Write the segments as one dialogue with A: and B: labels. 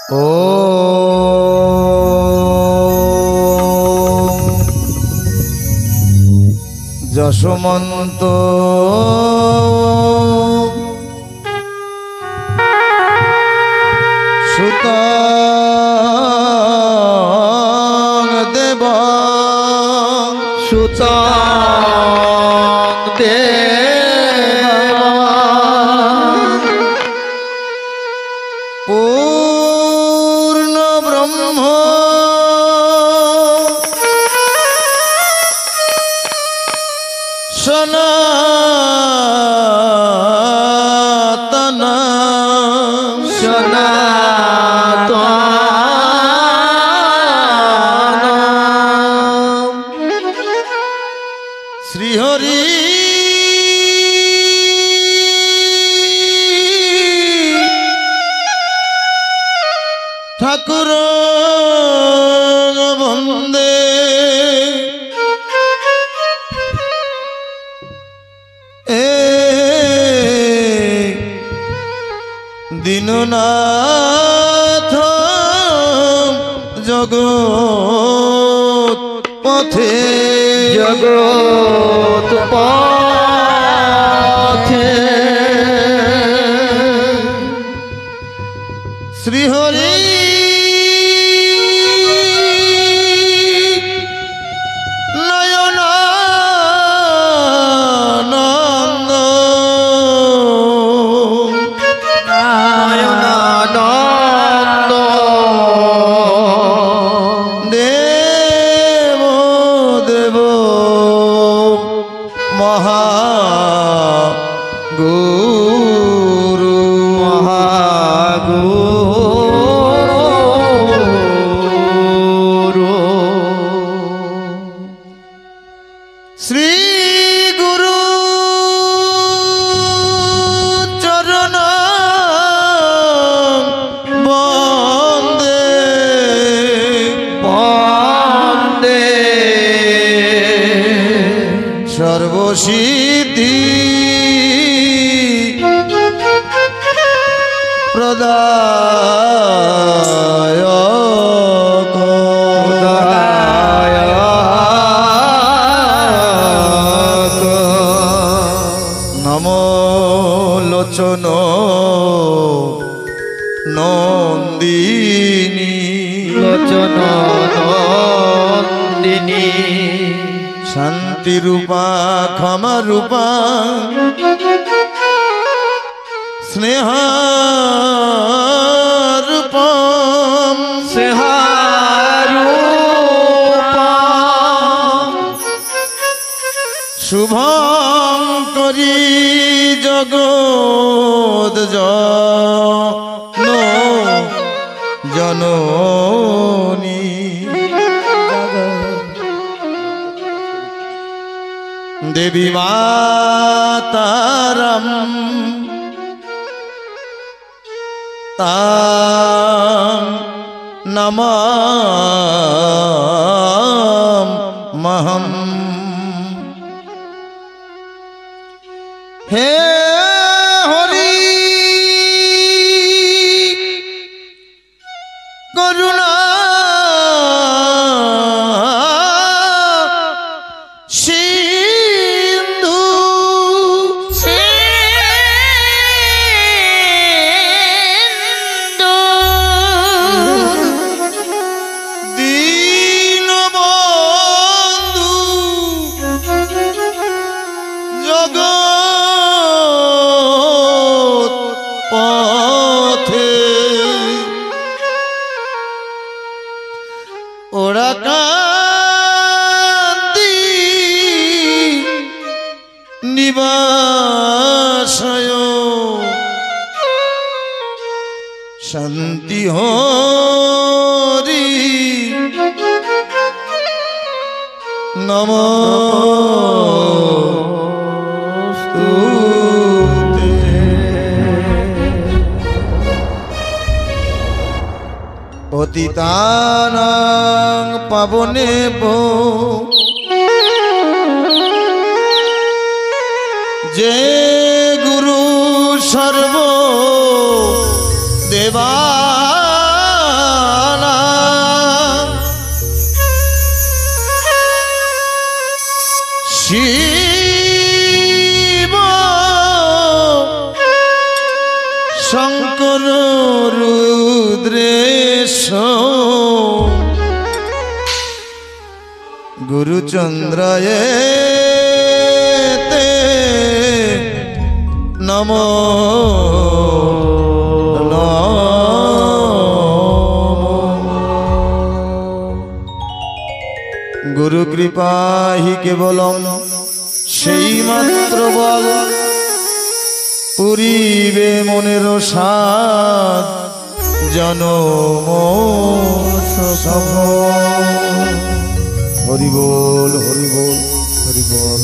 A: ॐ যশোমন্ত সুতং দেব পূর্ণ ব্রহ্ম সনাতন শ্রীহরি ঠাকুর বন্দে দীননাথ জগৎ পথে শ্রীহরি নয়নানন্দ দেব দেব মহাগুরু শ্রী গুরু চরণ বন্দে সর্বসিদ্ধি প্রদায়ক নমো লোচন নন্দিনী শান্তি রূপা ক্ষমা রূপা স্নেহ রূপম শুভং করি জগৎ জননী দেবী মাতারম তাং নমাম্যহম হে হরি করুণা সিন্ধু দীনবন্ধু জগৎ পথে ওরা কান্তি নিবাসয় শান্তি হরি নমস্তুতে পতিতানাং পাবনেভ্যো যে গুরু সর্ব দেবা রুদ্রেশ গুরুচন্দ্রায় তে নমো गुरु कृपा ही केवलम সেই মাত্র বল পুরিবে মনের সাধ জনম সফল। হরি বল হরি বল হরি বল।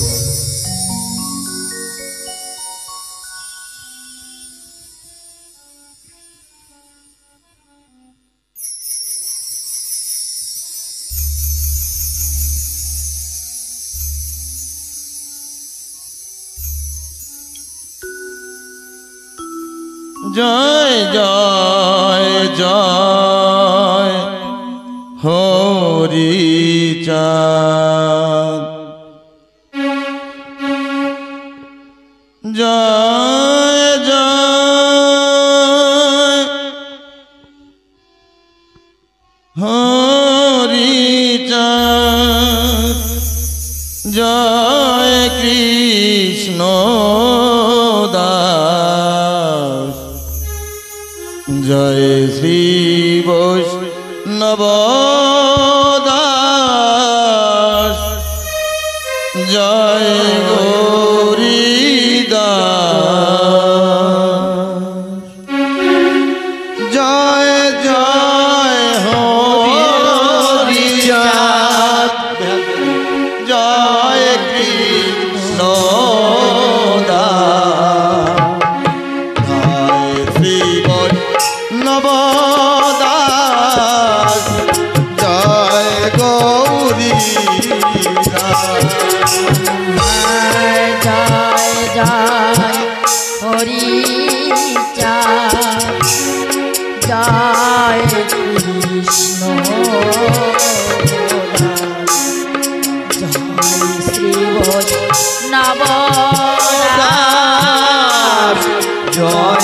A: जय जय जय हरि चाँद जय जय हरि चाँद जय कृष्ण जय श्री वैष्णव दास जय गौरीदास जय जय हरि चाँद जय कृष्ण नवदास जय गौरी
B: जय जय हरि चाँद जय कृष्ण जय श्री वैष्णव
A: जय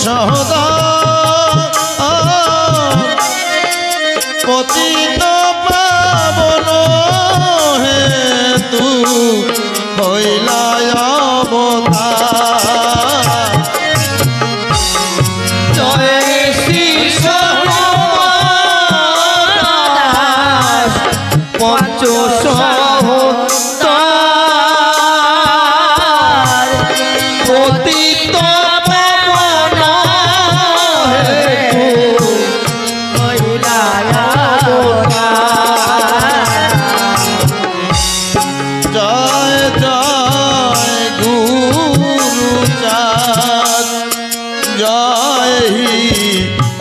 A: সহদা পতিত পাবন হেতু হইলা অবতার জয় শ্রী সহদাস পঞ্চ সহদার পতিত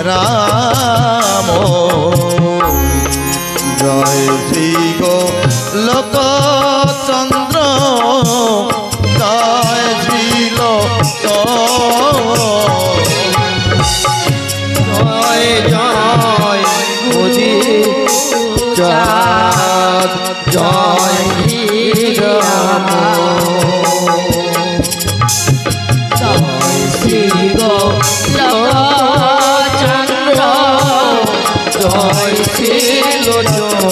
A: राम जय श्री गोलोक चंद्र जय श्री लोक जय जय बुझी चाँद जय राम
B: जय श्री गोलोक
A: जय श्रीलोचन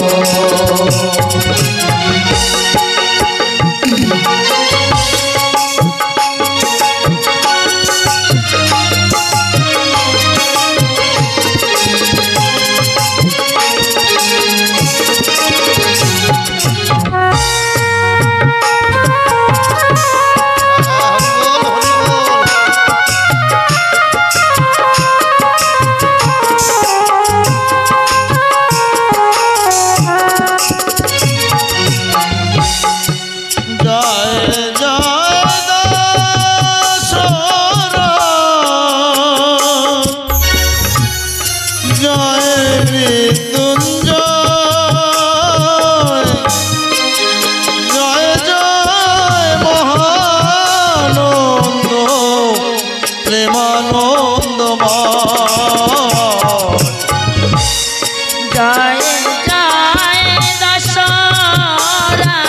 B: জয় জয় দশরা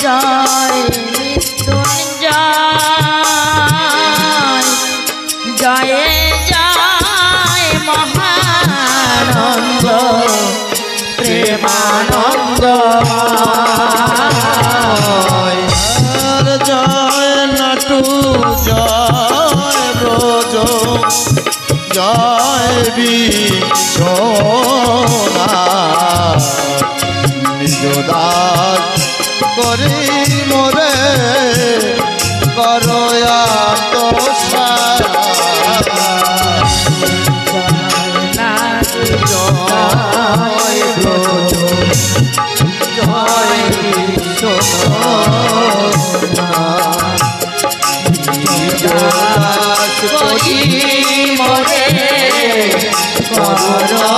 B: জয় মৃত্যুঞ্জয় জয় জয় মহানন্দ প্রেমানন্দ
A: জয় নাটু জয় ব্রজ জয় বিশ্বনাথ নিজ দাস করি মোরে করয়া তোষা জয় ব্রজ জয় বিশ্বনাথ নিজ দাস করি মোরে করয়া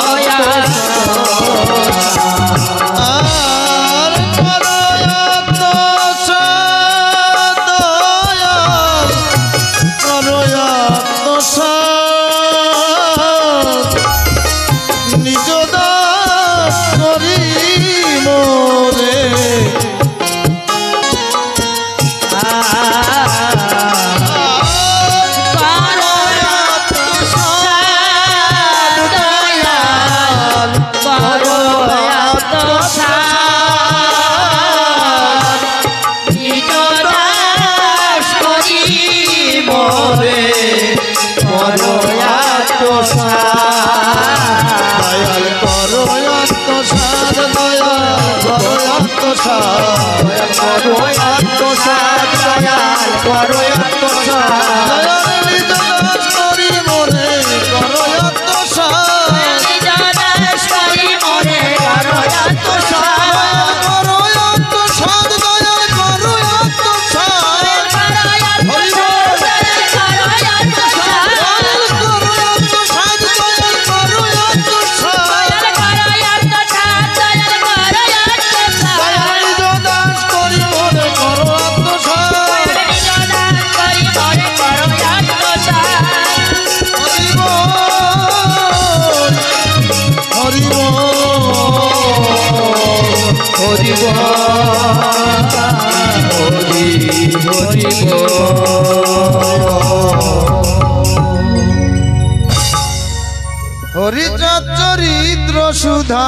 A: হরিচরিত্র সুধা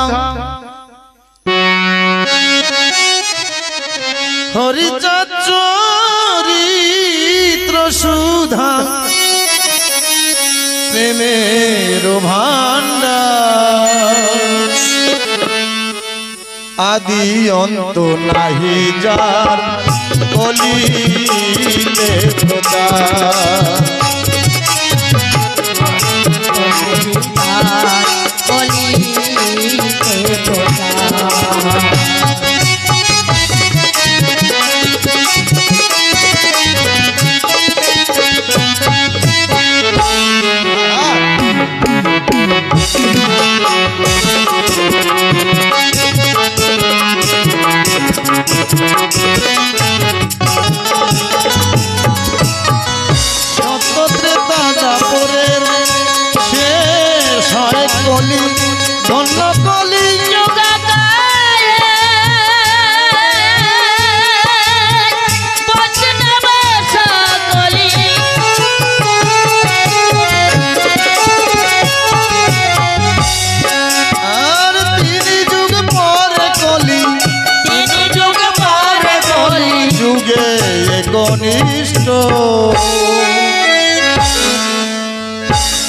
A: হরিচরিত্র সুধা প্রেমের ভাণ্ডার আদি অন্ত নাহি যার বলিলে খোদা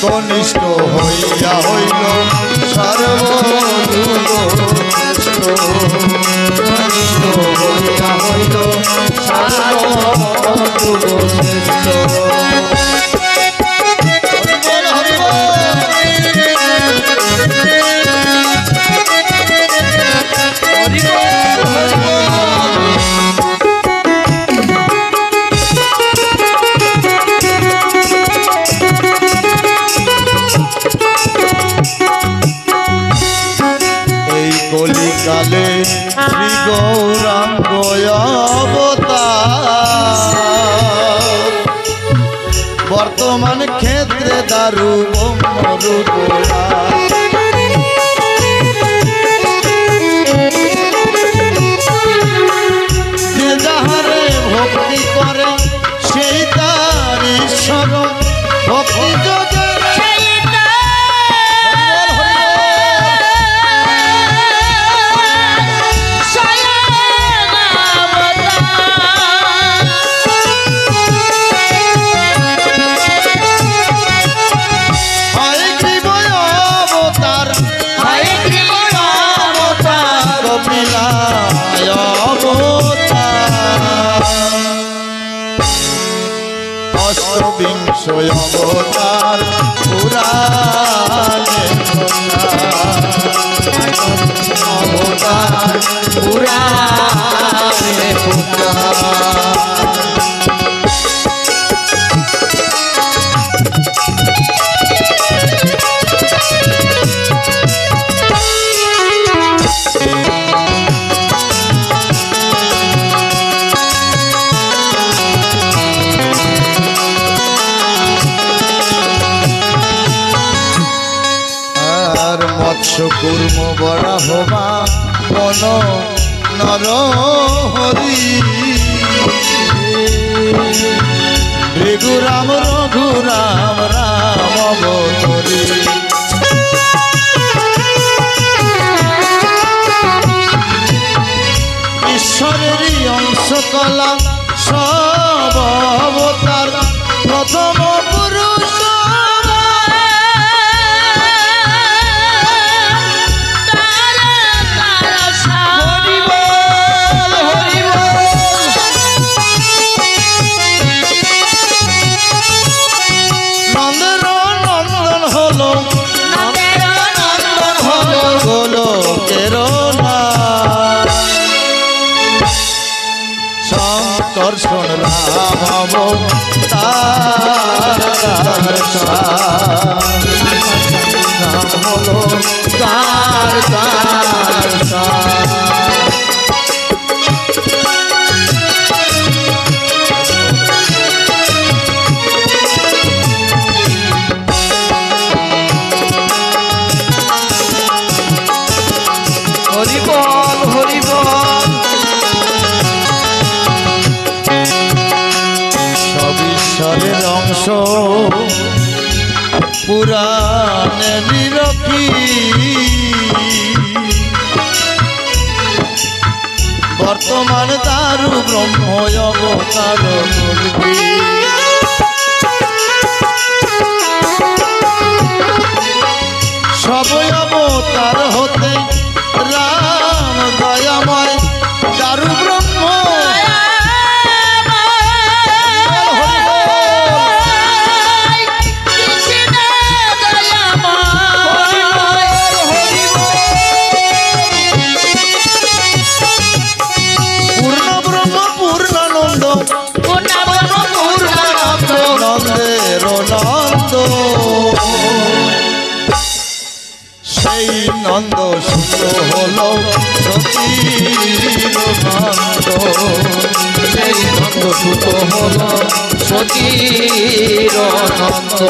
A: কনিষ্ঠ হইয়া হইল সর্বযুগ কনিষ্ঠ হইয়া হইল সর্বযুগ শ্রেষ্ঠ কালে শ্রী গৌরাঙ্গ অবতার বর্তমান ক্ষেত্রে দারু ব্রহ্মরূপ অবতার পুরাণে অবতার পুরাণে মৎস্যকুর্ম বরাহবা বন নরহরি ভৃগুরাম রঘুরাম রাম অবতরী ঈশ্বরেরই অংশ কলা সব অবতার প্রথম পুরুষ দর্শন রাম তার নাম হলো হরি বল হরি বল ঈশ্বরের অংশ পুরাণে নিরখি বর্তমান দারু ব্রহ্ম অবতার বলবি সব অবতার হতে রাম দয়াময় দারু ব্রহ্ম সেই নন্দ সুত হল সতীর নন্দ সেই নন্দ সুত হল সতীর নন্দ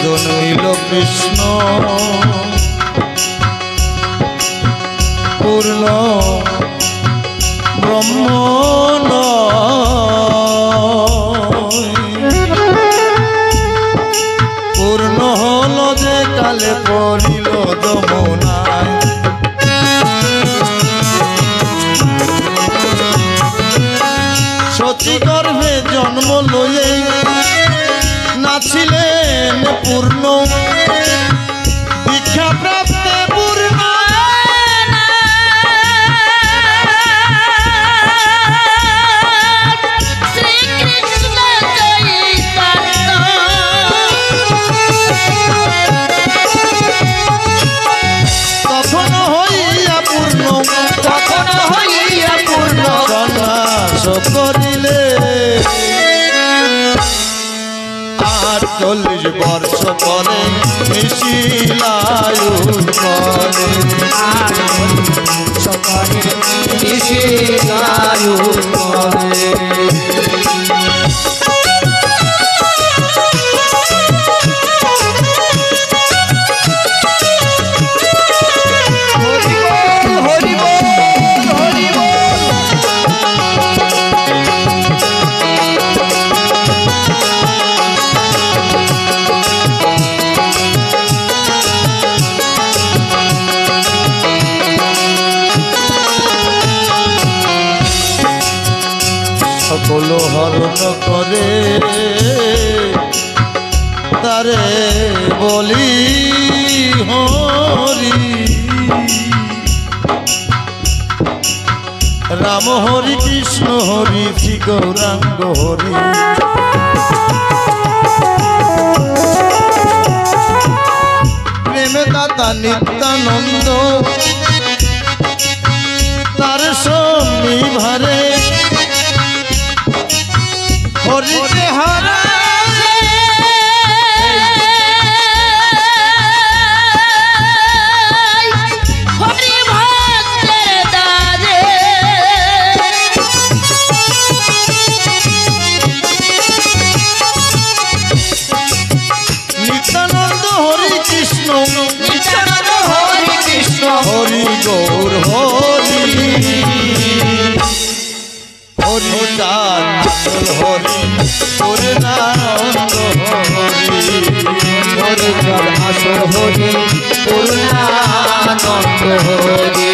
A: জন্মিল কৃষ্ণ পূর্ণ ব্রহ্ম পূর্ণ হল যে কালে পড়িল যমুনায় সতী গর্ভে জন্ম লয়ে নাছিলেন পূর্ণ দীক্ষা প্রাপ্তে পূর্ণ তখন হইয়া পূর্ণ সন্ন্যাস করিলে 40 বর্ষ পরে নিশিলায়ু করে নিশিলায়ু করে
C: হলো হরণ করে তারে বলি হরি রাম হরি কৃষ্ণ হরি শ্রী গৌরাঙ্গ হরি প্রেমে দাতা নিত্যানন্দ তার স্বামী ভারে হরিতে হারা নিত্যানন্দ হরি কৃষ্ণ
B: নিত্যানন্দ হরি কৃষ্ণ
C: হরি গৌর হরি হরি চাঁদ হরি পূর্ণানন্দ হরি
A: হরি জল আসর হরি পূর্ণানন্দ হরি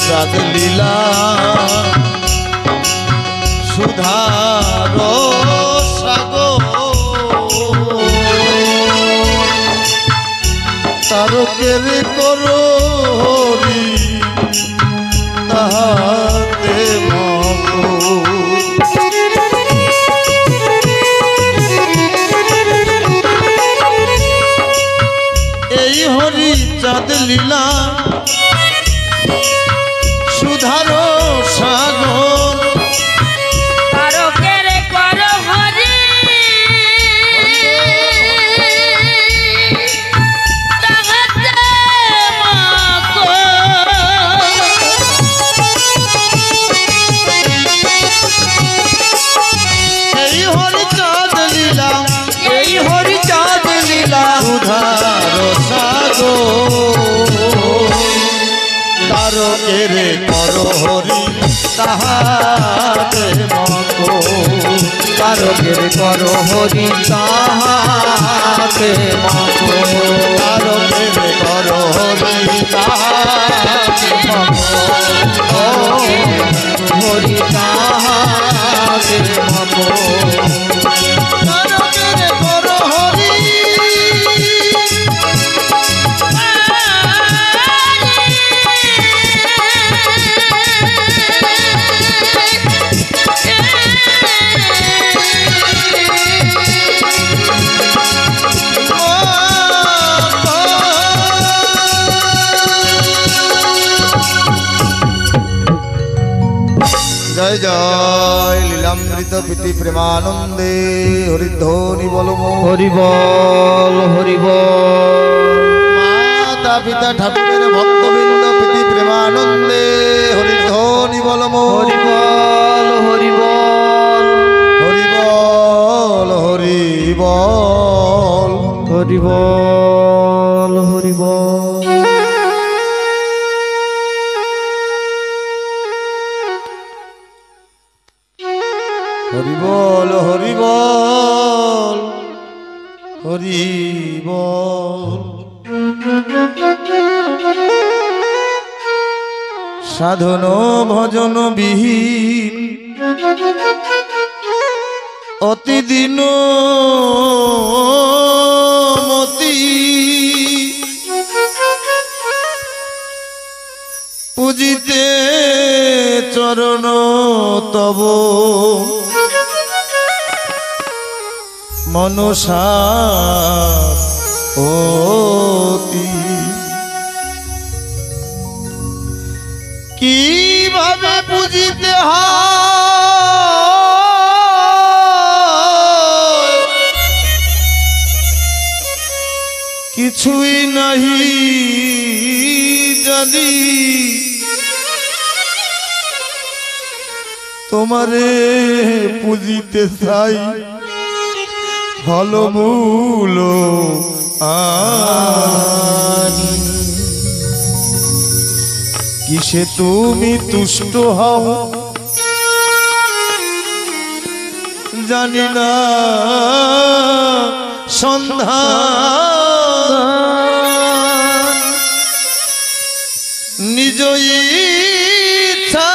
C: চাঁদ লীলা সুধার সাগর তারকের করো হরি তাহাতে মগো এই হরি চাঁদ লীলা সুধারো সাগর
B: তারকের কর হরি তাহাতে মগো
C: এই হরি চাঁদ লীলা
A: এই হরি চাঁদ লীলা
C: সুধারো সাগর তারকের করো হরি তাহাতে মগো
A: তারকের কর হরি তাহাতে মগো
C: তারকের করো হরি তাহাতে মগো
A: হরি তাহাতে মগো
C: তারকের করো হরি জয় জয় লীলামৃত প্রীতি প্রেমানন্দে হরিধ্বনি বলম
A: হরি বল হরি বল
C: মাতা পিতা ঠাকুরের ভক্তবৃন্দ প্রীতি প্রেমানন্দে হরিধ্বনি বলম
A: হরি বল হরি বল
C: হরি বল হরি বল
A: হরি বল হরি বল
C: হরি বল হরি বল হরি বল সাধন ভজন বিহীন অতিদিন মতি পূজিতে চরণ তব মনসা অতি কিভাবে বুঝিতে হয় কিছুই নাহি জানি তোমারে পুজিতে চাই ফলমূল আনি কিসে তুমি তুষ্ট হও জানি না সন্ধান নিজ ইচ্ছা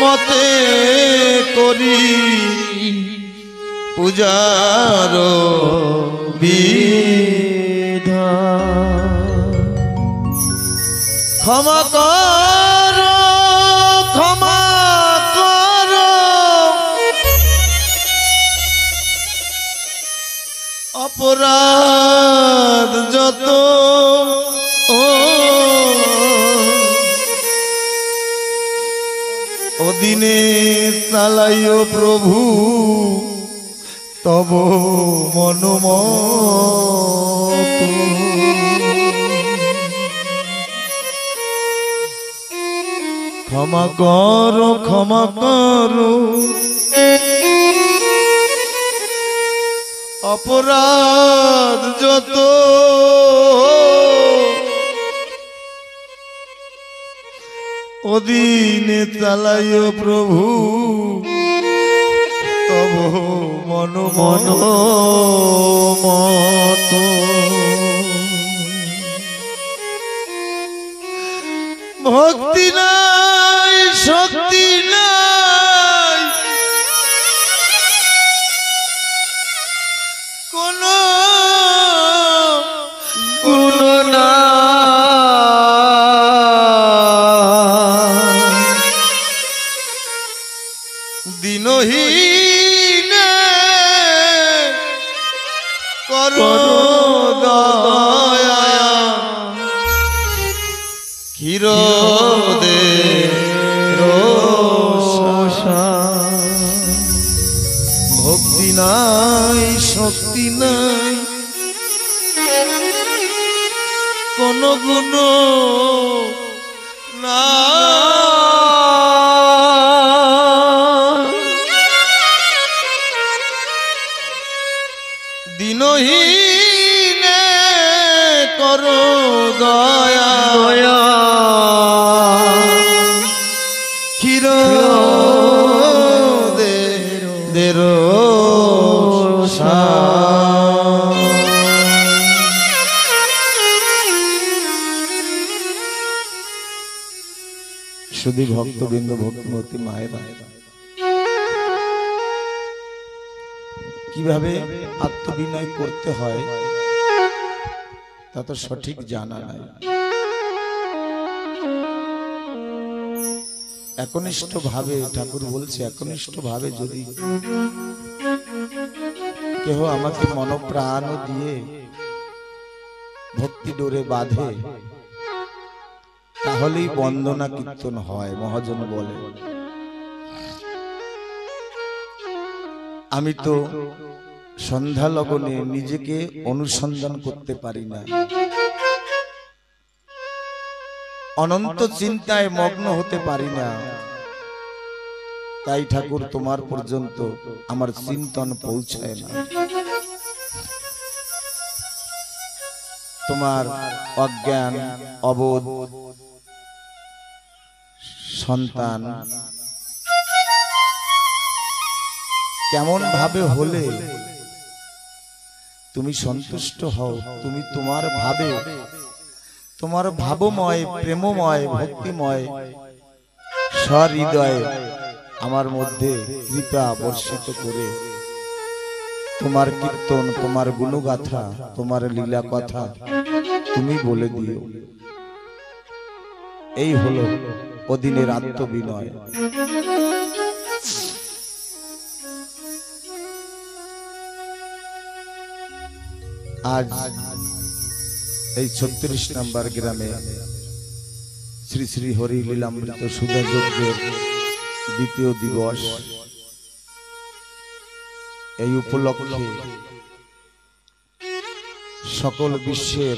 C: মতে করি পূজার বিধান ক্ষমা কর ক্ষমা কর অপরাধ যত অদিনে চালাইও প্রভু তব মনোমত ক্ষমা করো ক্ষমা করো অপরাধ যত অদিনে চালাইও প্রভু তব মনোমত ভক্তি নাই শক্তি নাই কোন গুণ নাই দিনহীন করো দয়া ক্ষীরদে ভক্তি নাই শক্তি নাই কোন গুণ না দিনহীন করো দয়া ক্ষীর দেরো শুধু ভক্তবৃন্দ ভক্তিমতী মায়েরা কিভাবে আত্মবিনয় করতে হয় তা তো সঠিক জানা নাই। একনিষ্ঠ ভাবে ঠাকুর বলছে একনিষ্ঠ ভাবে যদি কেহ আমাকে মনপ্রাণ দিয়ে ভক্তি ডোরে বাঁধে তাহলেই বন্দনা কীর্তন হয়। মহাজন বলে আমি তো সন্ধ্যা লগনে নিজেকে অনুসন্ধান করতে পারি না, অনন্ত চিন্তায় মগ্ন হতে পারি না, তাই ঠাকুর তোমার পর্যন্ত আমার চিন্তন পৌঁছায় না। তোমার অজ্ঞান অবোধ সন্তান কেমন ভাবে হলে তুমি সন্তুষ্ট হও, তুমি তোমার ভাবে তোমার ভাবময় প্রেমময় ভক্তিময় সহৃদয়ে আমার মধ্যে কৃপা বর্ষিত করে তোমার কীর্তন তোমার গুণগাথা তোমার লীলা কথা তুমি বলে দিও। এই হলো অদিনের আত্মবিনয়। আজ এই 36 নম্বর গ্রামে শ্রী শ্রী হরি লীলামৃত সুধা যজ্ঞের দ্বিতীয় দিবস। এই উপলক্ষে সকল বিশ্বের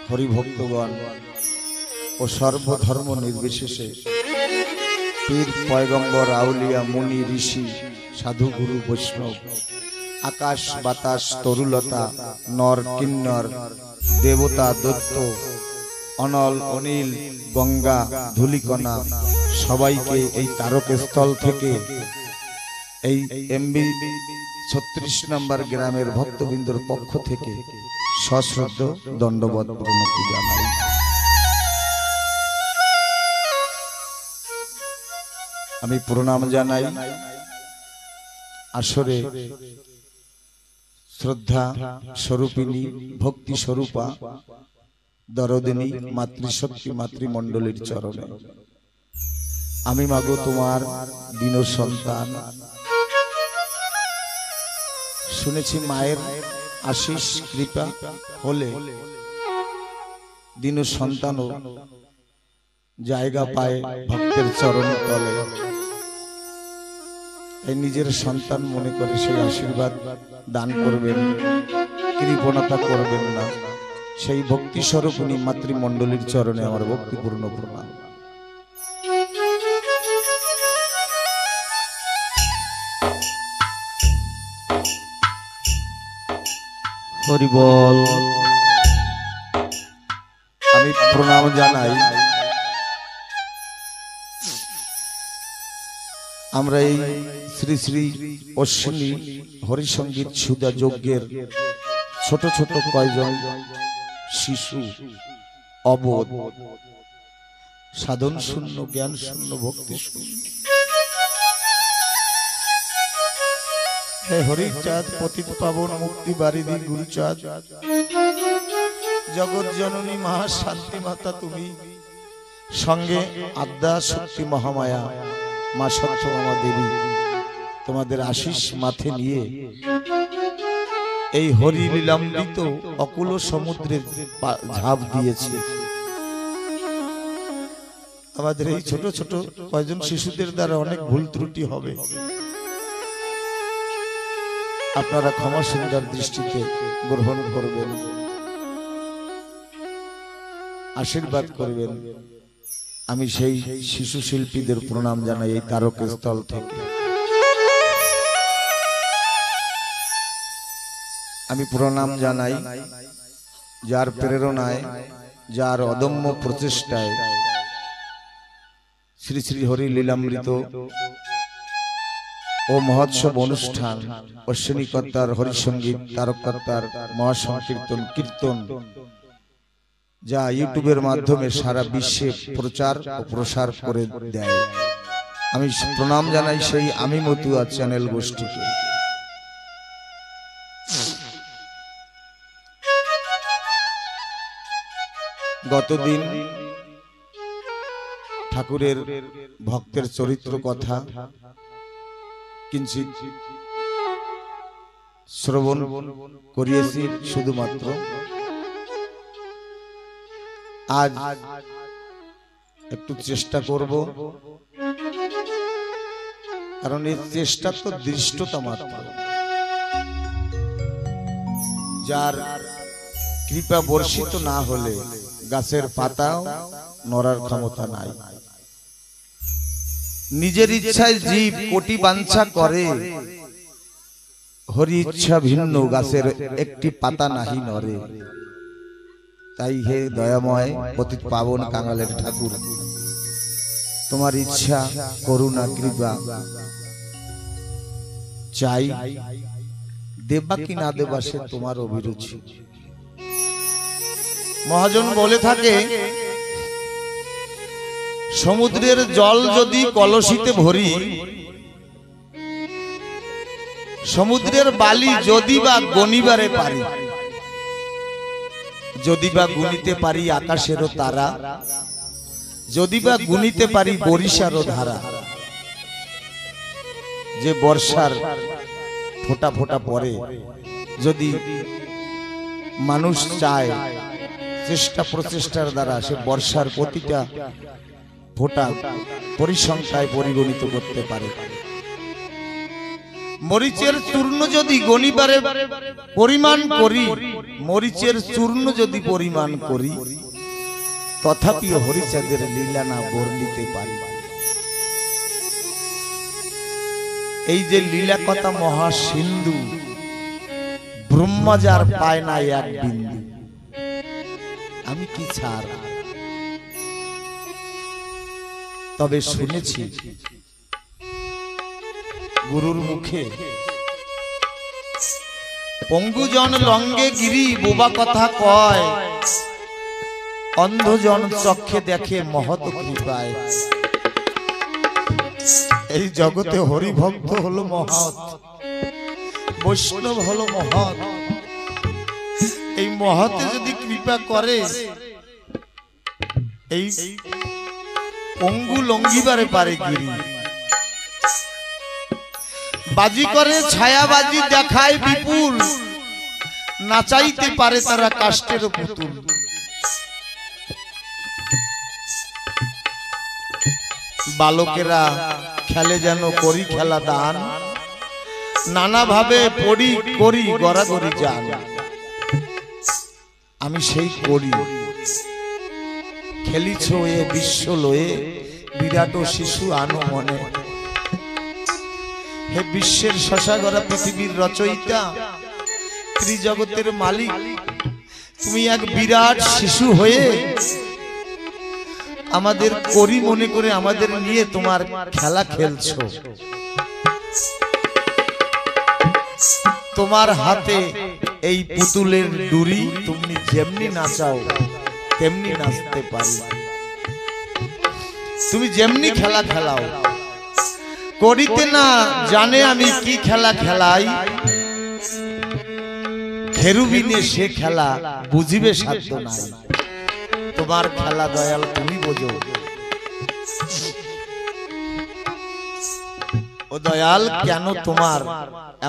C: হরিভক্তগণ ও সর্বধর্ম নির্বিশেষে পীর পয়গম্বর আউলিয়া মুনি ঋষি সাধু গুরু বৈষ্ণব আকাশ বাতাস তরুলতা নর কিন্নর দেবতা দৈত্য অনল অনিল গঙ্গা ধূলিকণা সবাইকে এই তারকস্থল থেকে এই এমবি 36 নম্বর গ্রামের ভক্তবৃন্দর পক্ষ থেকে সশ্রদ্ধ দণ্ডবত প্রণতি জানাই। আমি প্রণাম জানাই আসরে শ্রদ্ধা স্বরূপিনী ভক্তি স্বরূপা দরদিনী মাতৃশক্তি মাতৃমণ্ডলীর চরণে। আমি মাগো তোমার দীন সন্তান, শুনেছি মায়ের আশীষ কৃপা হলে দীন সন্তানও জায়গা পায় ভক্তের চরণ তলে। এই নিজের সন্তান মনে করে সেই আশীর্বাদ দান করবেন, কৃপণতা করবেন না। সেই ভক্তি স্বরূপিনী মাতৃমণ্ডলীর চরণে আমার ভক্তিপূর্ণ প্রণাম।
A: হরি বল।
C: আমি প্রণাম জানাই আমরা এই শ্রী শ্রী অশ্বিনী হরিসঙ্গীত সুধা যজ্ঞের ছোট ছোট কয়জন শিশু অবোধ সাধন শূন্য জ্ঞান শূন্য ভক্তি শূন্য হে হরি চাঁদ পতিত পাবন মুক্তি বারিদি গুরুচাঁদ জগৎ জননী মহা শান্তি মাতা তুমি, সঙ্গে আদ্যা শক্তি মহামায়া মা সত্যভামা দেবী, তোমাদের আশীষ মাথে নিয়ে এই হরি লীলামৃত অকুল সমুদ্রের ঝাঁপ দিয়েছে। আমাদের এই ছোট ছোট কয়েকজন শিশুদের দ্বারা অনেক ভুল ত্রুটি হবে, আপনারা ক্ষমা সুন্দর দৃষ্টিতে গ্রহণ করবেন, আশীর্বাদ করবেন। আমি সেই শিশু শিল্পীদের প্রণাম জানাই এই তারকস্থল থেকে। আমি প্রণাম জানাই যার প্রেরণায়, যার অদম্য প্রচেষ্টায় শ্রী শ্রী হরি লীলামৃত ও মহোৎসব অনুষ্ঠান অশ্বিনী কর্তার হরিসঙ্গীত তারককর্তার মহাসংকীর্তন কীর্তন যা ইউটিউবের মাধ্যমে সারা বিশ্বে প্রচার ও প্রসার করে দেয়। আমি প্রণাম জানাই সেই আমি মতুয়া চ্যানেল গোষ্ঠীকে। গতদিন ঠাকুরের ভক্তের চরিত্র কথা কিঞ্চিৎ শ্রবণ করিয়েছি শুধুমাত্র। আজ একটু চেষ্টা করব, কারণ এই চেষ্টা তো দৃষ্টতা মাত্র, যার কৃপা বর্ষিত না হলে গাছের পাতাও নড়ার ক্ষমতা নাই। নিজের ইচ্ছায় জীব কোটি বাঞ্ছা করে, হরি ইচ্ছা ভিন্ন গাছের একটি পাতা নাহি নড়ে। তাই হে দয়াময় পতিত পাবন কাঙালের ঠাকুর, তোমার ইচ্ছা করুণা কৃপা চাই, দেবা কি না দেবা সে তোমার অভিরুচি। মহাজন বলে থাকে সমুদ্রের জল যদি কলসিতে ভরি, সমুদ্রের বালি যদি বা গনিবারে পারি, যদি বা গুনিতে পারি আকাশেরও তারা, যদি বা গুনিতে পারি বরিশারও ধারা। যে বর্ষার ফোঁটা ফোঁটা পড়ে, যদি মানুষ চায় চেষ্টা প্রচেষ্টার দ্বারা সে বর্ষার প্রতিটা ফোঁটা পরিসংখ্যায় পরিগণিত করতে পারে। মরিচের চূর্ণ যদি গনিবারে পরিমাণ করি, মরিচের চূর্ণ যদি পরিমাণ করি, তথাপিও হরিচাঁদের লীলা না বর্ণিতে পারি। এই যে লীলা কথা মহা সিন্ধু, ব্রহ্মাজার পায় না এক বিন্দু। আমি কি ছাড়, তবে শুনেছি গুরুর মুখে, পঙ্গুজন লঙ্গে গিরি বোবা কথা কয়, অন্ধজন চক্ষে দেখে মহৎ কৃপায়। এই জগতে হরিভক্ত হলো মহৎ, বৈষ্ণব হলো মহৎ। এই মহতে যদি কৃপা করে, এই পঙ্গু লঙ্ঘিবারে পারে গিরি। বাজি করে ছায়াবাজি দেখায় বিপুল, নাচাইতে পারে তারা কাষ্টের পুতুল। বালকেরা খেলে যেন করি খেলা দান, নানা ভাবে পড়ি করি গড়াগড়ি যান। আমি সেই করি, খেলিছ এ বিশ্ব লয়ে, বিরাট শিশু আনো মনে। হে বিশ্বের শশাগরা পৃথিবীর রচয়িতা, ত্রিজগতের মালিক, তুমি এক বিরাট শিশু হয়ে আমাদের করি মনে করে আমাদের নিয়ে তোমার খেলা খেলছো। তোমার হাতে এই পুতুলের ডুরি, তুমি যেমনি নাচাও তেমনি নাচতে পারি। তুমি যেমনি খেলা খেলাও, করিতে না জানে আমি কি খেলা খেলাই। খেরুবিনে সে খেলা বুঝিবে সাধ্য নাই। তোমার খেলা দয়াল তুমি বোঝো। ও দয়াল, কেন তোমার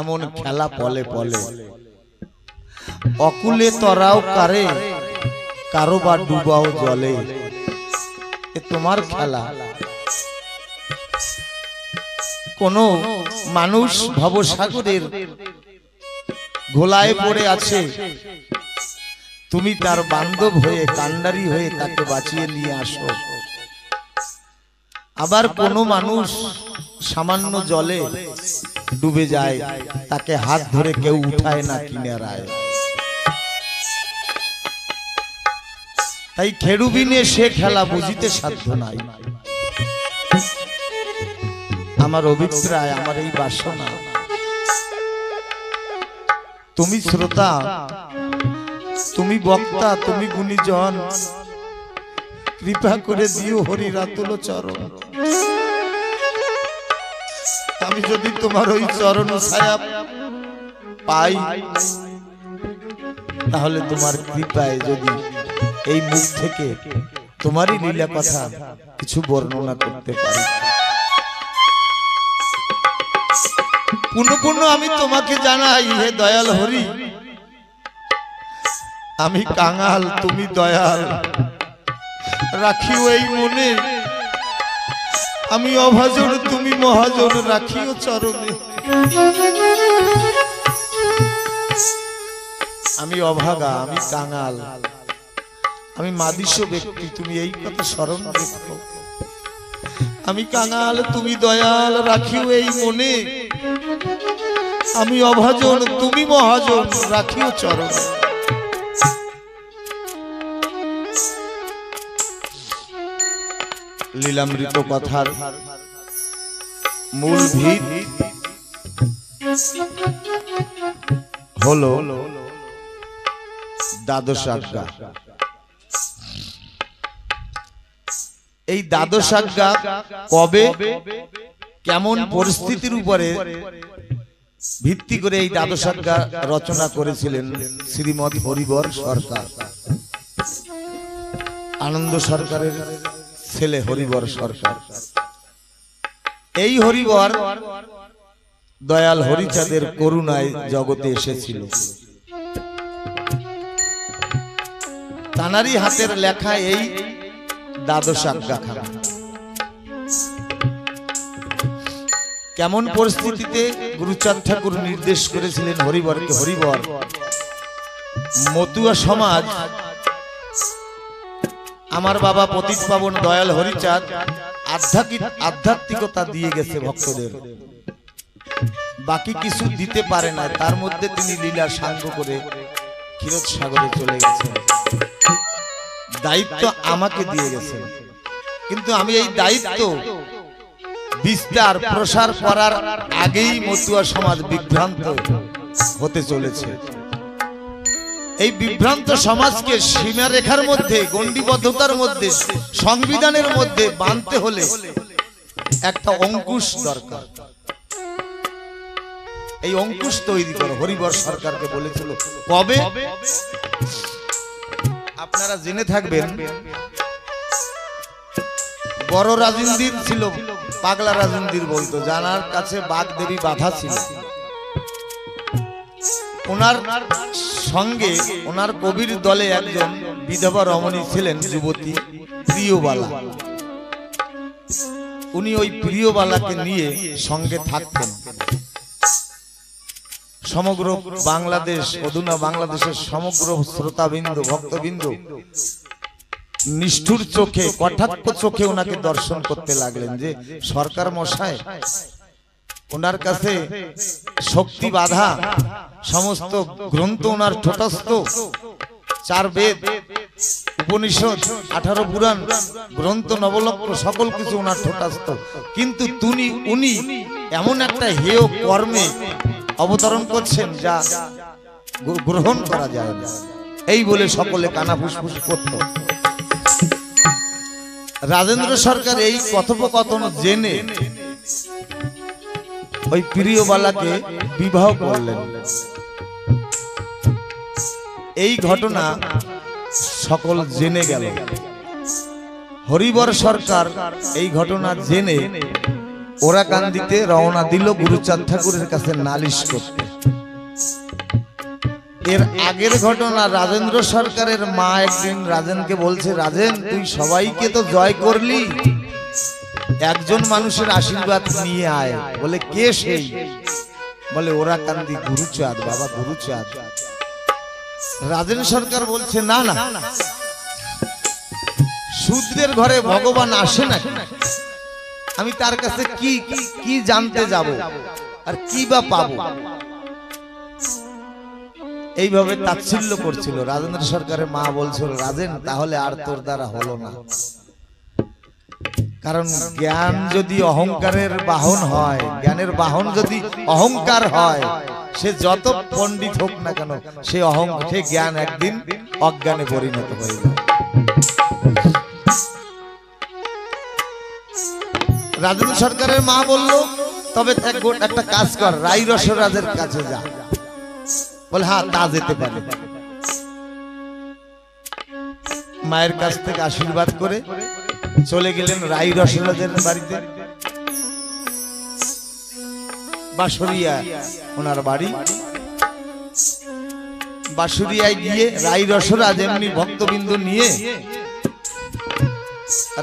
C: এমন খেলা পলে পলে? অকুলে তরাও কারে, কারো বা ডুবাও জলে। এ তোমার খেলা। কোন মানুষ ভবসাগরের ঘোলায় পড়ে আছে, তুমি তার বান্ধব হয়ে কান্ডারি হয়ে তাকে বাঁচিয়ে নিয়ে আসো। আবার কোন মানুষ সামান্য জলে ডুবে যায়, তাকে হাত ধরে কেউ উঠায় না কিনারায়। তাই খেরুবিনে সে খেলা বুঝিতে সাধ্য নাই। আমার অভিপ্রায়, আমার এই বাসনা, তুমি শ্রোতা, তুমি বক্তা, তুমি গুণীজন, কৃপা করে দিও হরি রাতুল চরণ। আমি যদি তোমার ওই চরণ ছায়া পাই, তাহলে তোমার কৃপায় যদি এই মুখ থেকে তোমারই লীলা কথা কিছু বর্ণনা করতে পারি। পুনঃ পুনঃ আমি তোমাকে জানাই, হে দয়াল হরি, আমি কাঙাল, তুমি দয়াল, রাখিও এই মনে। আমি অভাজন, তুমি মহাজন, রাখিও চরণে। আমি অভাগা, আমি কাঙাল, আমি মাদিস ব্যক্তি, তুমি এই কথা স্মরণ রেখো। আমি কাঙাল, তুমি দয়াল, রাখিও এই মনে। আমি অভাজন, তুমি মহাজন, রাখিও চরণে। লীলামৃত কথার মূল ভিত হলো দ্বাদশ আজ্ঞা। এই দ্বাদশ আজ্ঞা কবে, কেমন পরিস্থিতির উপরে ভিত্তি করে এই দ্বাদশ আজ্ঞা রচনা করেছিলেন শ্রীমৎ হরিবর সরকার, আনন্দ সরকারের ছেলে হরিবর সরকার। এই হরিবর দয়াল হরিচাঁদের করুণায় জগতে এসেছিল। তানারই হাতের লেখা এই দ্বাদশ আজ্ঞাখানা। কেমন পরিস্থিতিতে গুরুচাঁদ ঠাকুর নির্দেশ করেছিলেন হরিবরকে, হরিবর মতুয়া সমাজ, আমার বাবা পতিত পাবন দয়াল হরিচাঁদ আধ্যাত্মিকতা দিয়ে গেছে ভক্তদের। বাকি কিছু দিতে পারে না, তার মধ্যে তিনি লীলা সাঙ্গ করে ক্ষীরোদ সাগরে চলে গেছেন। দায়িত্ব আমাকে দিয়ে গেছেন, কিন্তু আমি এই দায়িত্ব বিস্তার প্রসার করার আগেই মতুয়া সমাজ বিভ্রান্ত হতে চলেছে। এই বিভ্রান্ত সমাজকে সীমারেখার মধ্যে, গণ্ডিবদ্ধতার মধ্যে, সংবিধানের মধ্যে বাঁধতে হলে একটা অঙ্কুশ দরকার। এই অঙ্কুশ তৈরি করো। হরিবর সরকারকে বলেছিল কবে? আপনারা জেনে থাকবেন, বড় রাজেন্দ্র ছিল, পাগলা রাজেন্দ্র বলতো, জানার কাছে বাগদেবী বাধা ছিল। ওনার সঙ্গে ওনার কবির দলে একজন বিধবা রমণী ছিলেন, যুবতী প্রিয়বালা। উনি ওই প্রিয়বালাকে নিয়ে সঙ্গে থাকতেন। সমগ্র বাংলাদেশ, অধুনা বাংলাদেশের সমগ্র শ্রোতাবৃন্দ, ভক্তবৃন্দ নিষ্ঠুর চোখে, কটাক্ষ চোখে ওনাকে দর্শন করতে লাগলেন যে সরকার মশাই ওনার কাছে শক্তি বাধা, সমস্ত গ্রন্থ ওনার ঠোঁটস্থ, 4 বেদ, উপনিষদ, 18 পুরাণ, গ্রন্থ, নবলক্ষ, সকল কিছু ওনার ঠোঁটস্থ, কিন্তু উনি এমন একটা হেয় কর্মে অবতরণ করছেন যা গ্রহণ করা যায় না। এই বলে সকলে কানা ফুসফুস করত। রাজেন্দ্র সরকার এই কথোপকথন জেনে ওই প্রিয়বালাকে বিবাহ করলেন। এই ঘটনা সকল জেনে গেল। হরিবর সরকার এই ঘটনা জেনে ওরাকান্দিতে রওনা দিল গুরুচাঁদ ঠাকুরের কাছে নালিশ করতে। এর আগের ঘটনা, রাজেন্দ্র সরকারের মা একদিন রাজেনকে বলছে, রাজেন তুই সবাইকে তো জয় করলি, একজন মানুষের আশীর্বাদ নিয়ে আয়। বলে কে সেই? বলে ওরাকান্দি গুরুচাঁদ, বাবা গুরুচাঁদ। রাজেন্দ্র সরকার বলছে না না, শূদ্রের ঘরে ভগবান আসে না, আমি তার কাছে কি জানতে যাব আর কি বা পাবো? এইভাবে তাচ্ছিল্য করছিল। রাজেন্দ্র সরকারের মা বলছিল, রাজেন তাহলে আর তোর দ্বারা হলো না, কারণ জ্ঞান যদি অহংকারের বাহন হয়, জ্ঞানের বাহন যদি অহংকার হয়, সে যত পণ্ডিত হোক না কেন, সে জ্ঞান একদিন অজ্ঞানে পরিণত হয়ে যায়। রাজেন্দ্র সরকারের মা বলল, তবে একটা কাজ কর, রাই রসরাজের কাছে যা। বলে হ্যাঁ, তা যেতে পারে। মায়ের কাছ থেকে আশীর্বাদ করে চলে গেলেন রাই রসরাজের বাড়িতে। বাঁশরিয়া ওনার বাড়ি। বাঁশরিয়ায় গিয়ে রাই রসরাজ এমনি ভক্তবিন্দু নিয়ে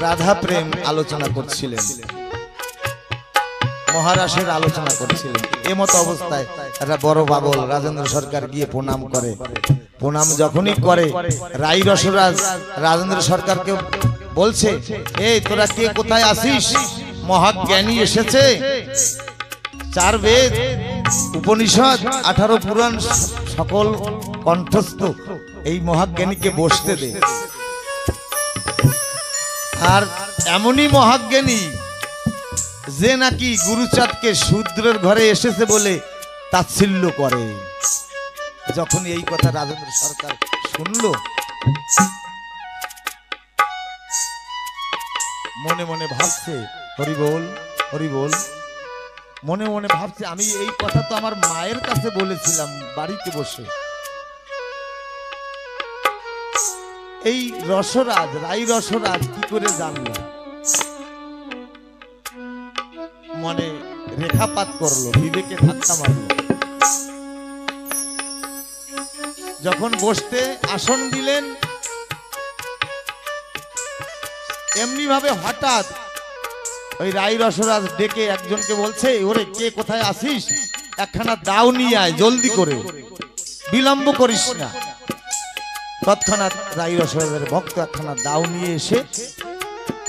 C: রাধা প্রেম আলোচনা করছিলেন, মহারাসের আলোচনা করছিলেন। এমত অবস্থায় একটা বড় পাগল রাজেন্দ্র সরকার গিয়ে প্রণাম করে। প্রণাম যখনই করে, রাই রসরাজ রাজেন্দ্র সরকারকে বলছে, এই তোরা কে, কোথায় আসিস? মহাজ্ঞানী এসেছে, 4 বেদ, উপনিষদ, 18 পুরাণ সকল কণ্ঠস্থ, এই মহাজ্ঞানীকে বসতে দে। আর এমনই মহাজ্ঞানী যে নাকি গুরুচাঁদকে শূদ্রের ঘরে এসেছে বলে তাচ্ছিল্য করে। যখন এই কথা রাজেন্দ্র সরকার শুনলো, মনে মনে ভাবছে, হরি বল হরি বল, মনে মনে ভাবছে, আমি এই কথা তো আমার মায়ের কাছে বলেছিলাম বাড়িতে বসে। এই রসরাজ, রাই রসরাজ কি করে জানলো? মনে রেখাপাত করলো, বিবেকে ধাক্কা মারলো। যখন বসতে আসন দিলেন, এমনি ভাবে হঠাৎ ওই রাই রসরাজ ডেকে একজনকে বলছে, ওরে কে, কোথায় আসিস? একখানা দাও নিয়ে আয় জলদি করে, বিলম্ব করিস না। তৎক্ষণাৎ রাই রসরাজের ভক্ত একখানা দাও নিয়ে এসে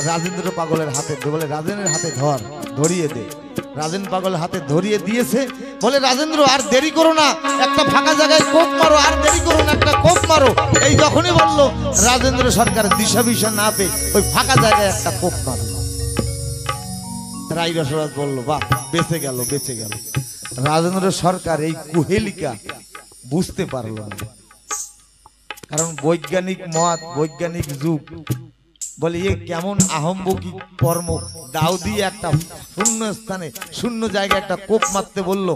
C: রাজেন্দ্র পাগলের হাতে বলে, রাজেনের হাতে ধর, ধরিয়ে দে। রাজেন পাগল হাতে ধরিয়ে দিয়েছে, বলে রাজেন্দ্র আর দেরি করো না, একটা ফাঁকা জায়গায় কোপ মারো, আর দেরি করো না, একটা কোপ মারো। এই যখনই বললো, রাজেন্দ্র সরকার দিশা বিশা না পেয়ে ওই ফাঁকা জায়গায় একটা কোপ মারল। রাই রসরাজ বললো, বাহ, বেঁচে গেল, বেঁচে গেল। রাজেন্দ্র সরকার এই কুহেলিকা বুঝতে পারলো না, কারণ বৈজ্ঞানিক মত, বৈজ্ঞানিক যুগ, বলে এ কেমন আহম্বকি কর্ম, দাও দিয়ে একটা শূন্য স্থানে, শূন্য জায়গায় একটা কোপ মারতে বললো।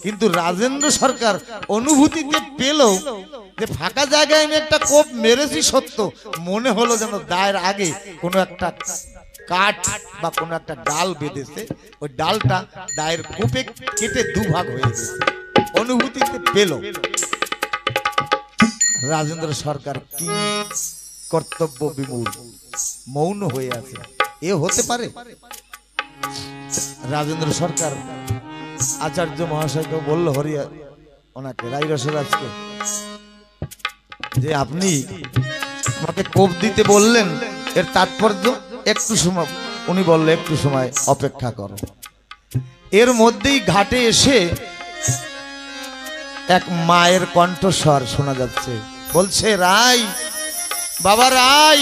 C: কিন্তু রাজেন্দ্র সরকার অনুভূতিতে পেল যে ফাঁকা জায়গায় আমি একটা কোপ মেরেছি সত্য, মনে হলো যেন দায়ের আগে কোনো একটা কাঠ বা কোনো একটা ডাল বেঁধেছে, ওই ডালটা দায়ের কোপে কেটে দুভাগ হয়ে গেছে, অনুভূতিতে পেল। রাজেন্দ্র সরকার কি কর্তব্য বিমূঢ়, মৌন হয়ে আছে। এ হতে পারে? রাজেন্দ্র সরকার আচার্য মহাশয়কে বলল, হরিয়া ওনাকে, রাই রসরাজকে, যে আপনি আমাকে কোপ দিতে বললেন, এর তাৎপর্য একটু সময়, উনি বললেন একটু সময় অপেক্ষা করো। এর মধ্যেই ঘাটে এসে এক মায়ের কণ্ঠস্বর শোনা যাচ্ছে, বলছে, রাই, বাবা রাই,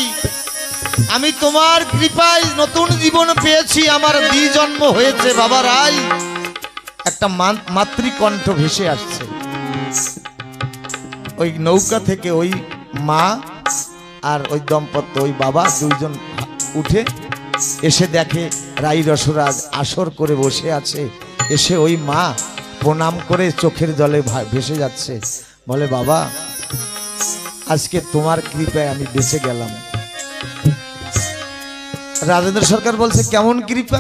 C: আমি তোমার কৃপায় নতুন জীবন পেয়েছি, আমার দ্বিজন্ম হয়েছে বাবা রাই। একটা মাতৃকণ্ঠ ভেসে আসছে ওই নৌকা থেকে। ওই মা আর ওই দম্পত্য, ওই বাবা দুইজন উঠে এসে দেখে রাই রসরাজ আসর করে বসে আছে। এসে ওই মা প্রণাম করে চোখের জলে ভেসে যাচ্ছে, বলে, বাবা, আজকে তোমার কৃপায় আমি বেঁচে গেলাম। রাজেন্দ্র সরকার বলছে, কেমন কৃপা?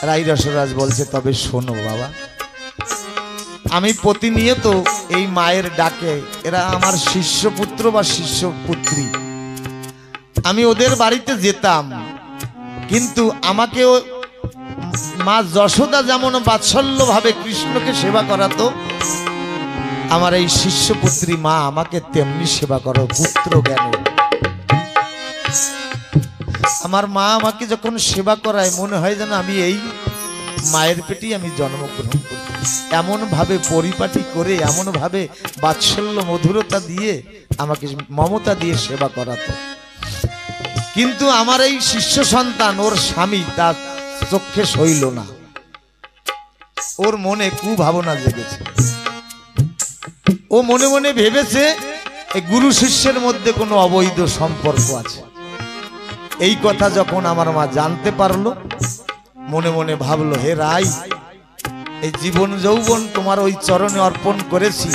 C: রাই রসরাজ বলছে, তবে শোনো বাবা, আমি প্রতিনিয়ত এই মায়ের ডাকে, এরা আমার শিষ্যপুত্র বা শিষ্যপুত্রী, আমি ওদের বাড়িতে যেতাম, কিন্তু আমাকেও মা যশোদা যেমন বাৎসল্য ভাবে কৃষ্ণকে সেবা করাতো, আমার এই শিষ্যপুত্রী মা আমাকে তেমনি সেবা করো পুত্র জ্ঞানে। আমার মা আমাকে যখন সেবা করায় মনে হয় যেন আমি এই মায়ের পেটেই আমি জন্মগ্রহণ করি, এমন ভাবে পরিপাটি করে, এমন ভাবে বাৎসল্য মধুরতা দিয়ে আমাকে মমতা দিয়ে সেবা করাতো। কিন্তু আমার এই শিষ্য সন্তান, ওর স্বামী, তার চোখে সইল না, ওর মনে কুভাবনা জেগেছে। ও মনে মনে ভেবেছে এই গুরু শিষ্যের মধ্যে কোনো অবৈধ সম্পর্ক আছে। এই কথা যখন আমার মা জানতে পারলো, মনে মনে ভাবলো, হে রাই, এই জীবন যৌবন তোমার ওই চরণে অর্পণ করেছি,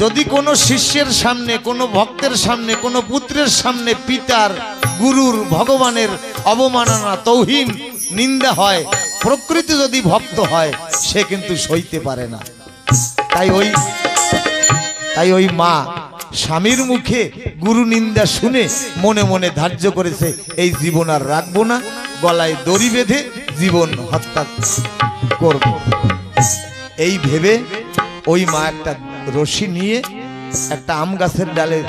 C: যদি কোনো শিষ্যের সামনে, কোনো ভক্তের সামনে, কোনো পুত্রের সামনে পিতার, গুরুর, ভগবানের অবমাননা, তৌহিন, নিন্দা হয়, প্রকৃতি যদি ভক্ত হয়, সে কিন্তু সইতে পারে না। তাই ওই মা স্বামীর মুখে গুরু নিন্দা শুনে মনে মনে ধার্য করেছে, এই জীবন আর রাখবো না, গলায় দড়ি বেঁধে জীবন হত্যা করব। এই ভেবে ওই মা একটা রশি নিয়ে একটা আম গাছের ডালে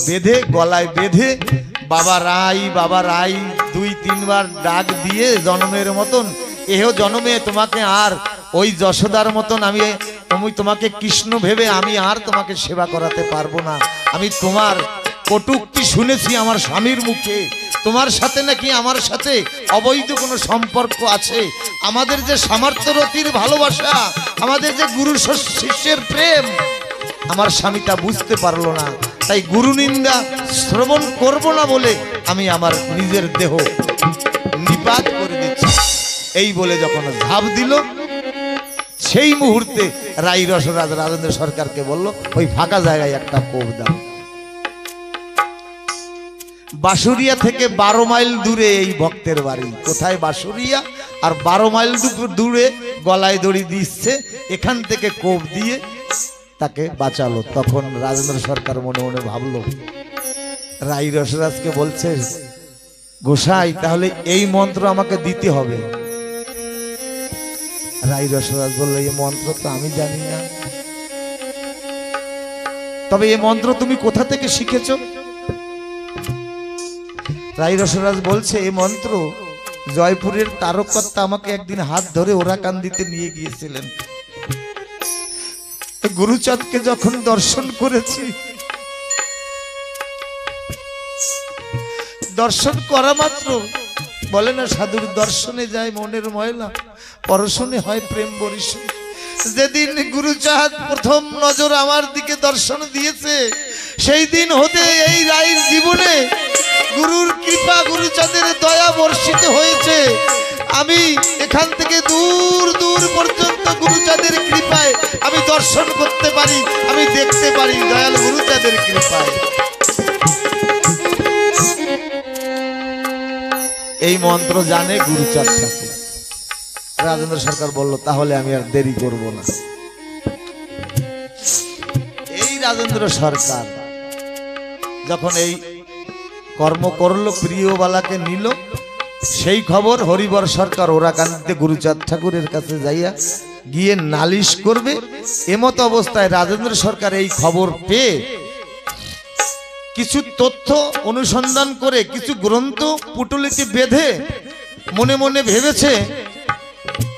C: বেঁধে, গলায় বেঁধে, বাবা রাই, বাবা রাই 2-3 বার ডাক দিয়ে, জন্মের মতন এও জন্মে তোমাকে আর ওই যশোদার মতন আমি তোমাকে কৃষ্ণ ভেবে আমি আর তোমাকে সেবা করাতে পারবো না। আমি তোমার কটূক্তি শুনেছি আমার স্বামীর মুখে, তোমার সাথে নাকি আমার সাথে অবৈধ কোনো সম্পর্ক আছে। আমাদের যে সামর্থ্যরতির ভালোবাসা, আমাদের যে গুরু শিষ্যের প্রেম, আমার স্বামী তা বুঝতে পারলো না। তাই গুরু নিন্দা শ্রবণ করব না বলে আমি আমার নিজের দেহ নিপাত করে দিচ্ছি। এই বলে যখন ঝাঁপ দিল, সেই মুহূর্তে রাই রসরাজ রাজেন্দ্র সরকারকে বলল, ওই ফাঁকা জায়গায় একটা কোপ দাও। বাঁশুড়িয়া থেকে 12 মাইল দূরে এই ভক্তের বাড়ি। কোথায়? বাঁশুড়িয়া। আর 12 মাইল দূরে গলায় দড়ি দিচ্ছে, এখান থেকে কোপ দিয়ে তাকে বাঁচালো। তখন রাজেন্দ্র সরকার মনে মনে ভাবলো, রাই রসরাজকে বলছে, গোসাই, তাহলে এই মন্ত্র আমাকে দিতে হবে। রাই রসরাজ বলল, এই মন্ত্র তো আমি জানি না, তবে এই মন্ত্র তুমি কোথা থেকে শিখেছো? রাই রসরাজ বলছে, এই মন্ত্র জয়পুরের তারককর্তা আমাকে একদিন হাত ধরে ওরাকান্দিতে নিয়ে গিয়েছিলেন। গুরুচাঁদকে যখন দর্শন করেছি, দর্শন করা মাত্র বলে না সাধুর দর্শনে যায় মনের ময়লা, পরশনে হয় প্রেম বরিশন। যেদিন গুরুচাঁদ প্রথম নজর আমার দিকে দর্শন দিয়েছে, সেই দিন হতে এই রায়ের জীবনে গুরুর কৃপা, গুরুচাঁদের দয়া বর্ষিত হয়েছে। আমি এখান থেকে দূর দূর পর্যন্ত গুরুচাঁদের কৃপায় আমি দর্শন করতে পারি, আমি দেখতে পারি, দয়াল গুরুচাঁদের কৃপায়। এই মন্ত্র জানে গুরুচাঁদ ঠাকুর। রাজেন্দ্র সরকার বলল তাহলে আমি আর দেরি করব না। এই রাজেন্দ্র সরকার যখন এই কর্ম করলো, প্রিয়বালাকে নিল, সেই খবর হরিবর সরকার ওরাকান্দিতে গুরুচাঁদ ঠাকুরের কাছে যাইয়া গিয়ে নালিশ করবে। এমত অবস্থায় রাজেন্দ্র সরকার এই খবর পেয়ে কিছু তথ্য অনুসন্ধান করে কিছু গ্রন্থ পুটুলিতে বেঁধে মনে মনে ভেবেছে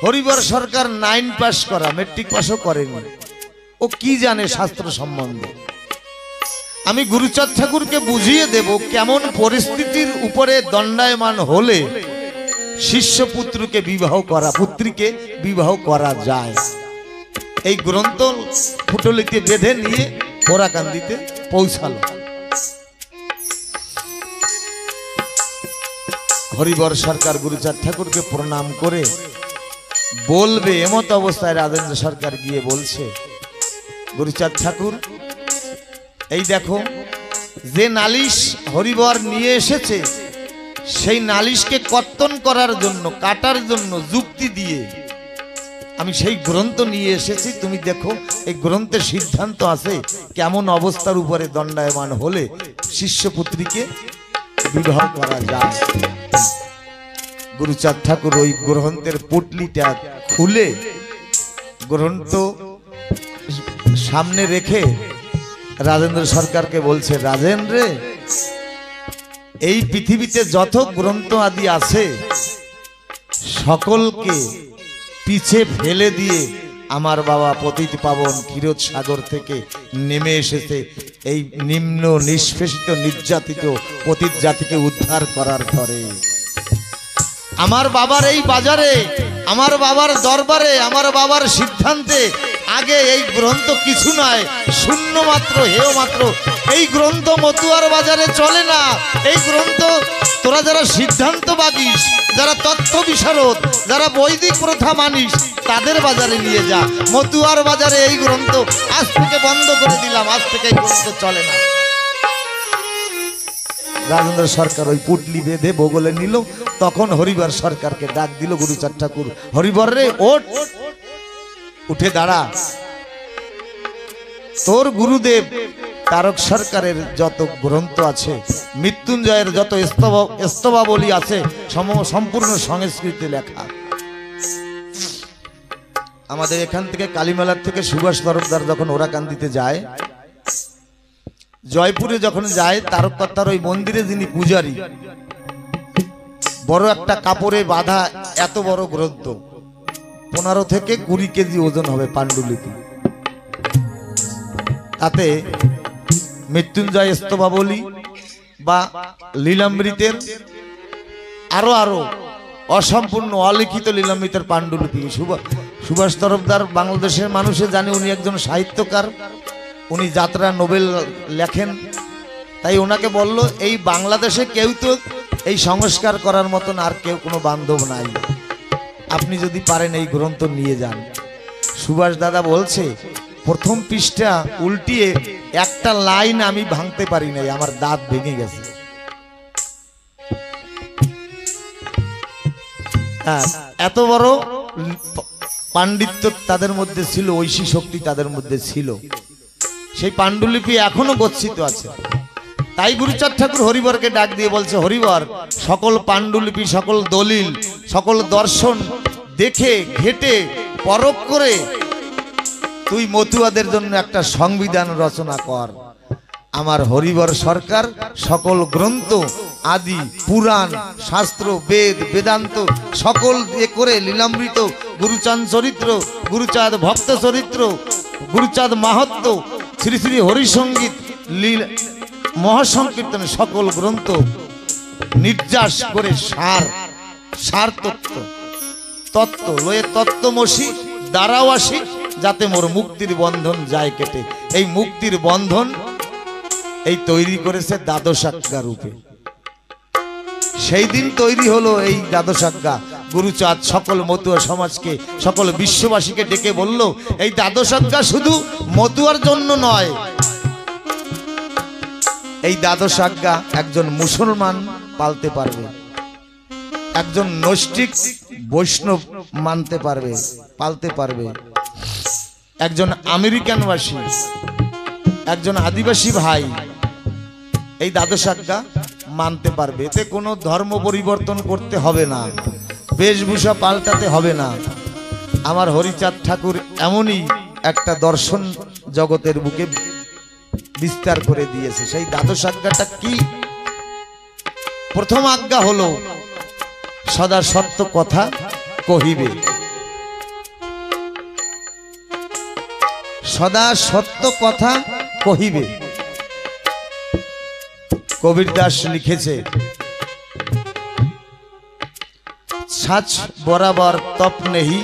C: হরিবর সরকার 9 পাস করা, মেট্রিক পাসও করেনি, ও কি জানে শাস্ত্র সম্বন্ধে। আমি গুরুচাঁদ ঠাকুরকে বুঝিয়ে দেব কেমন পরিস্থিতির উপরে দণ্ডায়মান হলে শিষ্য পুত্রকে বিবাহ করা, পুত্রীকে বিবাহ করা যায়। এই গ্রন্থ পুটুলিতে বেঁধে নিয়ে ওরাকান্দিতে পৌঁছালো। হরিবর সরকার গুরুচাঁদ ঠাকুরকে প্রণাম করে বলবে, এমত অবস্থায় রাজেন্দ্র সরকার গিয়ে বলছে, গুরুচাঁদ ঠাকুর এই দেখো, যে নালিশ হরিবর নিয়ে এসেছে সেই নালিশকে কর্তন করার জন্য, কাটার জন্য যুক্তি দিয়ে আমি সেই গ্রন্থ নিয়ে এসেছি। তুমি দেখো এই গ্রন্থের সিদ্ধান্ত আছে কেমন অবস্থার উপরে দণ্ডায়মান হলে শিষ্যপুত্রীকে বিবাহ করা যায়। গুরুচাঁদ ঠাকুর ওই গ্রন্থের পুটলিটা খুলে গ্রন্থ সামনে রেখে রাজেন্দ্র সরকারকে বলছে, রাজেন্দ্র, এই পৃথিবীতে যত গ্রন্থ আদি আছে সকলকে পিছে ফেলে দিয়ে আমার বাবা পতিত পাবন ক্ষীরোদ সাগর থেকে নেমে এসেছে এই নিম্ন নিষ্পেষিত নির্যাতিত পতিত জাতিকে উদ্ধার করার পরে। আমার বাবার এই বাজারে, আমার বাবার দরবারে, আমার বাবার সিদ্ধান্তে আগে এই গ্রন্থ কিছু নয়, শূন্য মাত্র, হেয় মাত্র। এই গ্রন্থ মতুয়ার বাজারে চলে না। এই গ্রন্থ তোরা যারা সিদ্ধান্ত বাগিস, যারা তথ্য বিশারদ, যারা বৈদিক প্রথা মানিস, তাদের বাজারে নিয়ে যা। মতুয়ার বাজারে এই গ্রন্থ আজ থেকে বন্ধ করে দিলাম, আজ থেকে এই গ্রন্থ চলে না। রাজেন্দ্র সরকার ওই পুটলি বেঁধে বগলে নিল। তখন হরিবর সরকারকে ডাক দিল গুরুচাঁদ ঠাকুর, হরিবর রে ওঠ, উঠে দাঁড়া। তোর গুরুদেব তারক সরকারের যত গ্রন্থ আছে, মৃত্যুঞ্জয়ের যত স্তবাবলী আছে, সম্পূর্ণ সংস্কৃতে লেখা। আমাদের এখান থেকে কালীমেলার থেকে সুভাষ তরফদার যখন ওরাকান্দিতে যায়, জয়পুরে যখন যায়, তারককর্তার ওই মন্দিরে যিনি পূজারী, বড় একটা কাপড়ে বাঁধা এত বড় গ্রন্থ, 15 থেকে 20 কেজি ওজন হবে পাণ্ডুলিপি। তাতে মৃত্যুঞ্জয় স্তবাবলী বা লীলামৃতের আরো আরো অসম্পূর্ণ অলিখিত লীলামৃতের পাণ্ডুলিপি। সুভাষ তরফদার বাংলাদেশের মানুষে জানে উনি একজন সাহিত্যকার, উনি যাত্রা নোবেল লেখেন। তাই ওনাকে বলল, এই বাংলাদেশে কেউ তো এই সংস্কার করার মতন আর কেউ কোনো বান্ধব নাই, আপনি যদি পারেন এই গ্রন্থ নিয়ে যান। সুভাষ দাদা বলছে, প্রথম পৃষ্ঠা উল্টিয়ে একটা লাইন আমি ভাঙতে পারি নাই, আমার দাঁত ভেঙে গেছে। এত বড় পাণ্ডিত্য তাদের মধ্যে ছিল, ঐশী শক্তি তাদের মধ্যে ছিল। সেই পাণ্ডুলিপি এখনো গচ্ছিত আছে। তাই গুরুচাঁদ ঠাকুর হরিবরকে ডাক দিয়ে বলছে, হরিবর, সকল পাণ্ডুলিপি, সকল দলিল, সকল দর্শন দেখে ঘেটে পরখ করে তুই মতুয়াদের জন্য একটা সংবিধান রচনা কর। আমার হরিবর সরকার সকল গ্রন্থ আদি পুরাণ শাস্ত্র বেদ বেদান্ত সকল এ করে লীলামৃত গুরুচাঁদ চরিত্র গুরুচাঁদ ভক্ত চরিত্র গুরুচাঁদ মাহাত্ম্য শ্রী শ্রী হরিসঙ্গীত লীলা মহাসংকীর্তন সকল গ্রন্থ নির্যাস করে সার তত্ত্ব লয়ে তত্ত্বমসি দ্বারাও আসি যাতে মোর মুক্তির বন্ধন যায় কেটে। এই মুক্তির বন্ধন এই তৈরি করেছে দ্বাদশাজ্ঞা রূপে। সেই দিন তৈরি হলো এই দ্বাদশাজ্ঞা। গুরুচাঁদ সকল মতুয়া সমাজকে সকল বিশ্ববাসীকে ডেকে বলল, এই দ্বাদশাজ্ঞা শুধু মতুয়ার জন্য নয়, এই দ্বাদশাজ্ঞা একজন মুসলমান পালতে পারবে, একজন নৈষ্ঠিক বৈষ্ণব মানতে পারবে পালতে পারবে, একজন আমেরিকানবাসী একজন আদিবাসী ভাই এই দ্বাদশাজ্ঞা মানতে পারবে। এতে কোনো ধর্ম পরিবর্তন করতে হবে না, বেশভূষা পাল্টাতে হবে না। আমার হরিচাঁদ ঠাকুর এমনই একটা দর্শন জগতের বুকে বিস্তার করে দিয়েছে। সেই দ্বাদশাজ্ঞাটা কি? প্রথম আজ্ঞা হলো সদা সত্য কথা কহিবে। সদা সত্য কথা কহিবে। কবির দাস লিখেছে, सच बराबर तप नहीं,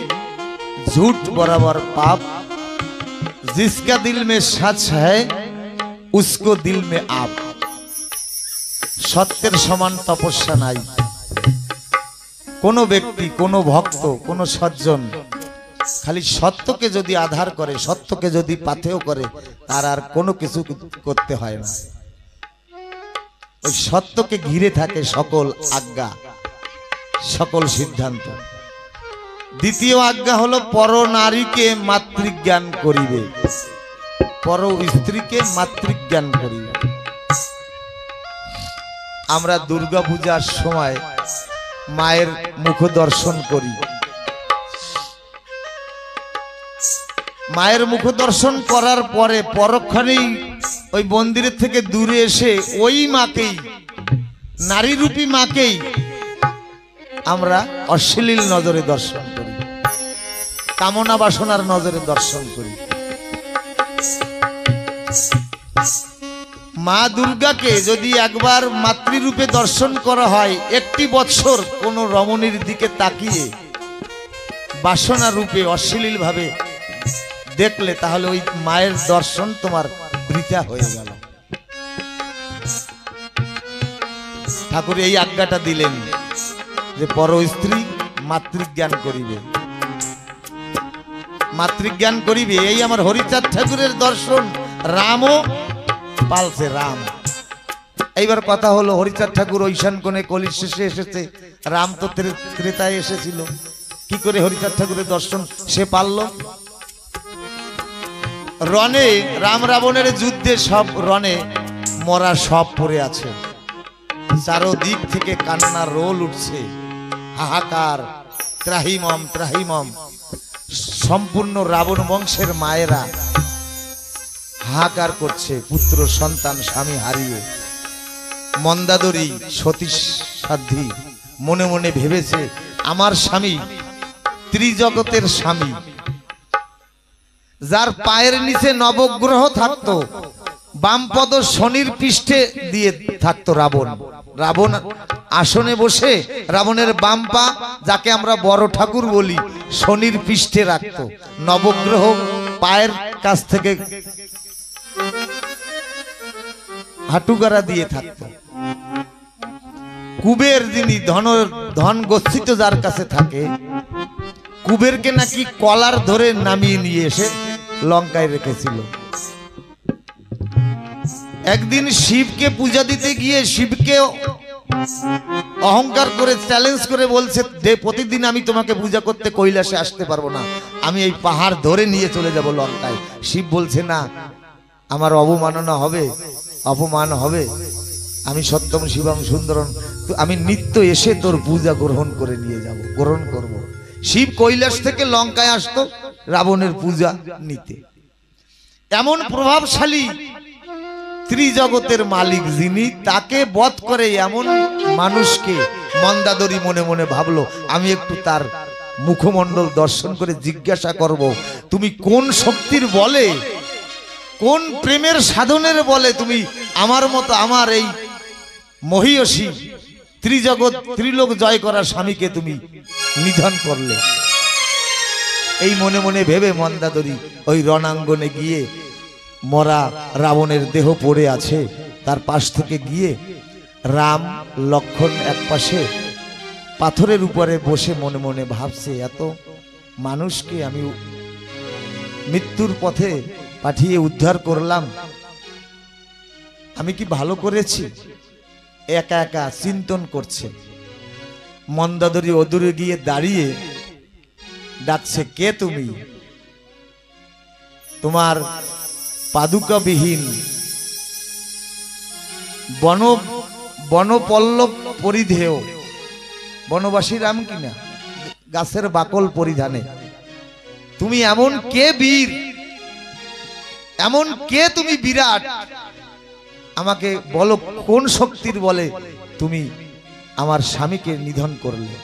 C: झूठ बराबर पाप, जिसका दिल में सच है उसको दिल में आप। सत्येर समान तपस्या नाई। कोनो व्यक्ति कोनो भक्त कोनो सज्जन खाली सत्य के यदि आधार करे, सत्य के यदि पाथेय करे, तार आर कोनो किछु करते हय ना। ओई सत्य के घिरे थाके सकल आज्ञा सकल सिद्धांत। द्वितीय आज्ञा हलो पर नारी के मातृज्ञान करिबे, पर स्त्री के मातृज्ञान करिबे। आमरा दुर्गा पूजार समय माয়ের मुख दर्शन करी, माয়ের मुख दर्शन करार परे परक्षणेই ওই মন্দিরের থেকে দূরে এসে ওই মাকেই নারী রূপী মাকেই আমরা অশ্লীল নজরে দর্শন করি, কামনা বাসনার নজরে দর্শন করি। মা দুর্গাকে যদি একবার মাতৃরূপে দর্শন করা হয়, একটি বছর কোন রমণীর দিকে তাকিয়ে বাসনা রূপে অশ্লীল ভাবে দেখলে তাহলে ওই মায়ের দর্শন তোমার বৃথা হয়ে গেল। ঠাকুর এই আজ্ঞাটা দিলেন যে পর স্ত্রী মাতৃজ্ঞান করিবে, মাতৃজ্ঞান করিবে। এই আমার হরিচাঁদ ঠাকুরের দর্শন রামও পালছে, রাম। এইবার কথা হলো হরিচাঁদ ঠাকুর ঐশান কোণে কলির শেষে এসেছে, রাম তো ত্রেতায় এসেছিল, কি করে হরিচাঁদ ঠাকুরের দর্শন সে পারল? রণে রাম রাবণের যুদ্ধে সব রণে মরা সব পড়ে আছে, চারদিক থেকে কান্নার রোল উঠছে, হাহাকার, ত্রাহিমম ত্রাহিমম। সম্পূর্ণ রাবণ বংশের মায়েরা হাহাকার করছে পুত্র সন্তান স্বামী হারিয়ে। মন্দাদরী সতী সাধ্বী মনে মনে ভেবেছে আমার স্বামী ত্রিজগতের স্বামী, যার পায়ের নিচে নবগ্রহ থাকতো, বামপদ শনির পৃষ্ঠে দিয়ে থাকতো রাবণ। রাবণ আসনে বসে রাবণের বাম পা, যাকে আমরা বড় ঠাকুর বলি, শনির পৃষ্ঠে রাখতো, নবগ্রহ পায়ের কাছ থেকে হাঁটুগারা দিয়ে থাকতো। কুবের যিনি ধন গচ্ছিত যার কাছে থাকে, কুবেরকে নাকি কলার ধরে নামিয়ে নিয়ে এসে লঙ্কায় রেখেছিল। একদিন শিবকে পূজা দিতে গিয়ে শিবকে অহংকার করে চ্যালেঞ্জ করে বলছে যে প্রতিদিন আমি তোমাকে পূজা করতে কৈলাসে আসতে পারবো না, আমি এই পাহাড় ধরে নিয়ে চলে যাব লঙ্কায়। শিব বলছে না, আমার অবমাননা হবে, অপমান হবে, আমি সত্যম শিবম সুন্দরম, আমি নিত্য এসে তোর পূজা গ্রহণ করে নিয়ে যাব, গ্রহণ করব। শিব কৈলাস থেকে লঙ্কায় আসতো রাবণের পূজা নিতে। এমন প্রভাবশালী ত্রিজগতের মালিক যিনি, তাকে বধ করে এমন মানুষকে মন্দাদরি মনে মনে ভাবলো আমি একটু তার মুখমণ্ডল দর্শন করে জিজ্ঞাসা করব, তুমি কোন শক্তির বলে, কোন প্রেমের সাধনের বলে তুমি আমার মতো আমার এই মহিয়সী ত্রিজগৎ ত্রিলোক জয় করা স্বামীকে তুমি নিধন করলে। এই মনে মনে ভেবে মন্দাদরি ওই রণাঙ্গনে গিয়ে মরা রাবণের দেহ পড়ে আছে তার পাশ থেকে গিয়ে রাম লক্ষণ এক পাশে পাথরের উপরে বসে মনে মনে ভাবছে, এত মানুষকে আমি মৃত্যুর পথে পাঠিয়ে উদ্ধার করলাম, আমি কি ভালো করেছি? একা একা চিন্তন করছে। মন্দাদরি অদূরে গিয়ে দাঁড়িয়ে ডাকছে, কে তুমি? তোমার পাদুকাবিহীন বনপল্লব পরিধেয়, বনবাসী রাম কিনা, গাছের বাকল পরিধানে তুমি এমন কে বীর, এমন কে তুমি বিরাট, আমাকে বলো কোন শক্তির বলে তুমি আমার স্বামীকে নিধন করলে?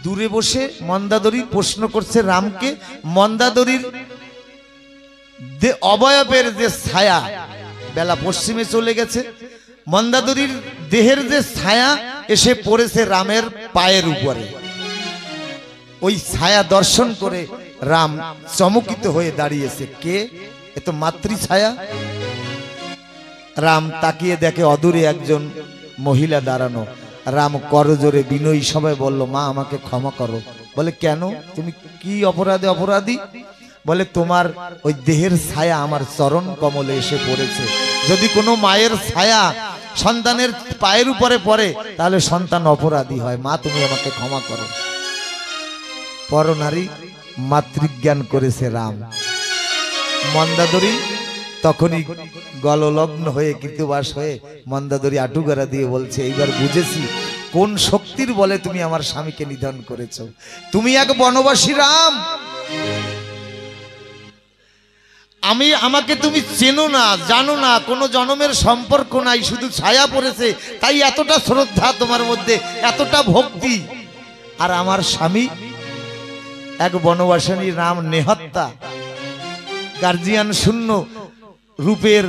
C: দূরে বসে মন্দাদরি প্রশ্ন করছে রামকে। মন্দাদরির অবয়বের যে ছায়া, বেলা পশ্চিমে চলে গেছে, মন্দাদরির দেহের যে ছায়া এসে পড়েছে রামের পায়ের উপরে। ওই ছায়া দর্শন করে রাম চমকিত হয়ে দাঁড়িয়েছে, কে? এ তো মাতৃ ছায়া। রাম তাকিয়ে দেখে অদূরে একজন মহিলা দাঁড়ানো। রাম করজোরে বিনয়ী সবাই বলল, মা আমাকে ক্ষমা করো। বলে, কেন? তুমি কি অপরাধে অপরাধী? বলে, তোমার ওই দেহের ছায়া আমার চরণ কমলে এসে পড়েছে। যদি কোনো মায়ের ছায়া সন্তানের পায়ের উপরে পড়ে তাহলে সন্তান অপরাধী হয়, মা তুমি আমাকে ক্ষমা করো। পরনারী মাতৃজ্ঞান করেছে রাম। মন্দাদরি তখনই গললগ্ন হয়ে কৃতবাস হয়ে মন্দাদরি আটুগারা দিয়ে বলছে, এইবার বুঝেছি কোন শক্তির বলে তুমি আমার স্বামীকে নিধন করেছ। তুমি এক বনবাসী রাম, আমাকে তুমি চেনো না, জানো না, কোনো জন্মের সম্পর্ক নাই, শুধু ছায়া পড়েছে, তাই এতটা শ্রদ্ধা তোমার মধ্যে, এতটা ভক্তি। আর আমার স্বামী এক বনবাসিনী রাম, নেহত্যা, গার্জিয়ান শূন্য, রূপের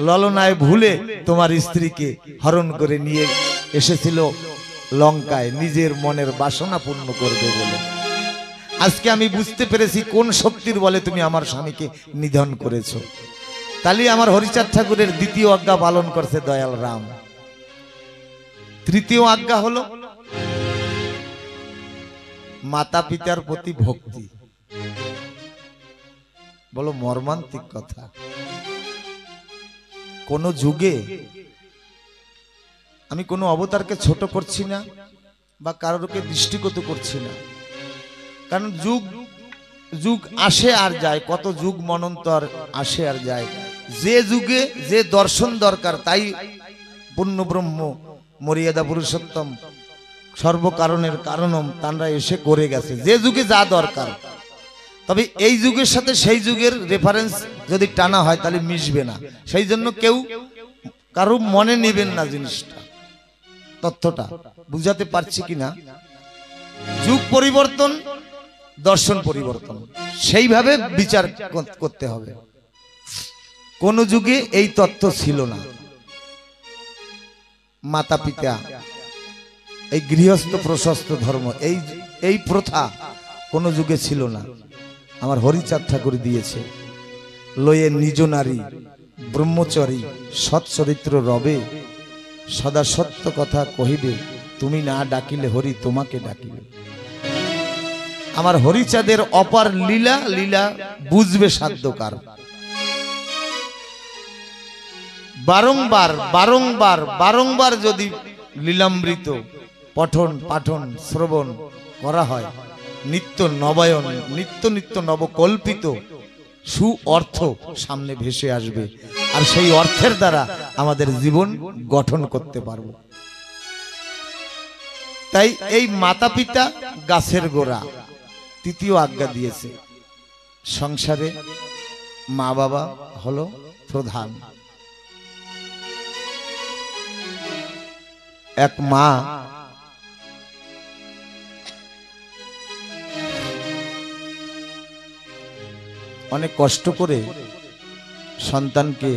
C: ললনায় ভুলে তোমার স্ত্রীকে হরণ করে নিয়ে এসেছিল লঙ্কায় নিজের মনের বাসনা পূর্ণ করবে বলে। আজকে আমি বুঝতে পেরেছি কোন শক্তির বলে তুমি আমার স্বামীকে নিধন করেছো। তাহলে আমার হরিচাঁদ ঠাকুরের দ্বিতীয় আজ্ঞা পালন করছে দয়াল রাম। তৃতীয় আজ্ঞা হলো মাতা পিতার প্রতি ভক্তি। বলো মর্মান্তিক কথা। কোন যুগে, আমি কোনো অবতারকে ছোট করছি না বা কারোরকে দৃষ্টিগত করছি না, কারণ যুগ যুগ আসে আর যায়, কত যুগ মনন্তর আসে আর যায়। যে যুগে যে দর্শন দরকার তাই পূর্ণ ব্রহ্ম মর্যাদা পুরুষোত্তম সর্বকারণের কারণম তারা এসে করে গেছে, যে যুগে যা দরকার। তবে এই যুগের সাথে সেই যুগের রেফারেন্স যদি টানা হয় তাহলে মিশবে না। সেই জন্য কেউ কারো মনে নেবেন না জিনিসটা, তথ্যটা বুঝাতে পারছি কিনা। যুগ পরিবর্তন, দর্শন পরিবর্তন, সেইভাবে বিচার করতে হবে। কোন যুগে এই তত্ত্ব ছিল না। মাতা পিতা, এই গৃহস্থ প্রশস্ত ধর্ম, এই প্রথা কোন যুগে ছিল না। আমার হরিচাঁদ ঠাকুর দিয়েছে, লয়ে নিজ নারী ব্রহ্মচারী সৎ চরিত্র রবে, সদা সত্য কথা কহিবে, তুমি না ডাকিলে হরি তোমাকে ডাকিবে। আমার হরিচাঁদের অপার লীলা, লীলা বুঝবে সাধ্যকার। বারংবার বারংবার বারংবার যদি লীলামৃত পঠন পাঠন শ্রবণ করা হয়, নিত্য নবায়ন, নিত্য নিত্য নবকল্পিত সু অর্থ সামনে ভেসে আসবে, আর সেই অর্থের দ্বারা আমাদের জীবন গঠন করতে পারব। তাই এই মাতা পিতা গাছের গোড়া, তৃতীয় আজ্ঞা দিয়েছে। সংসারে মা বাবা হলো প্রধান। এক মা অনেক কষ্ট করে সন্তানকে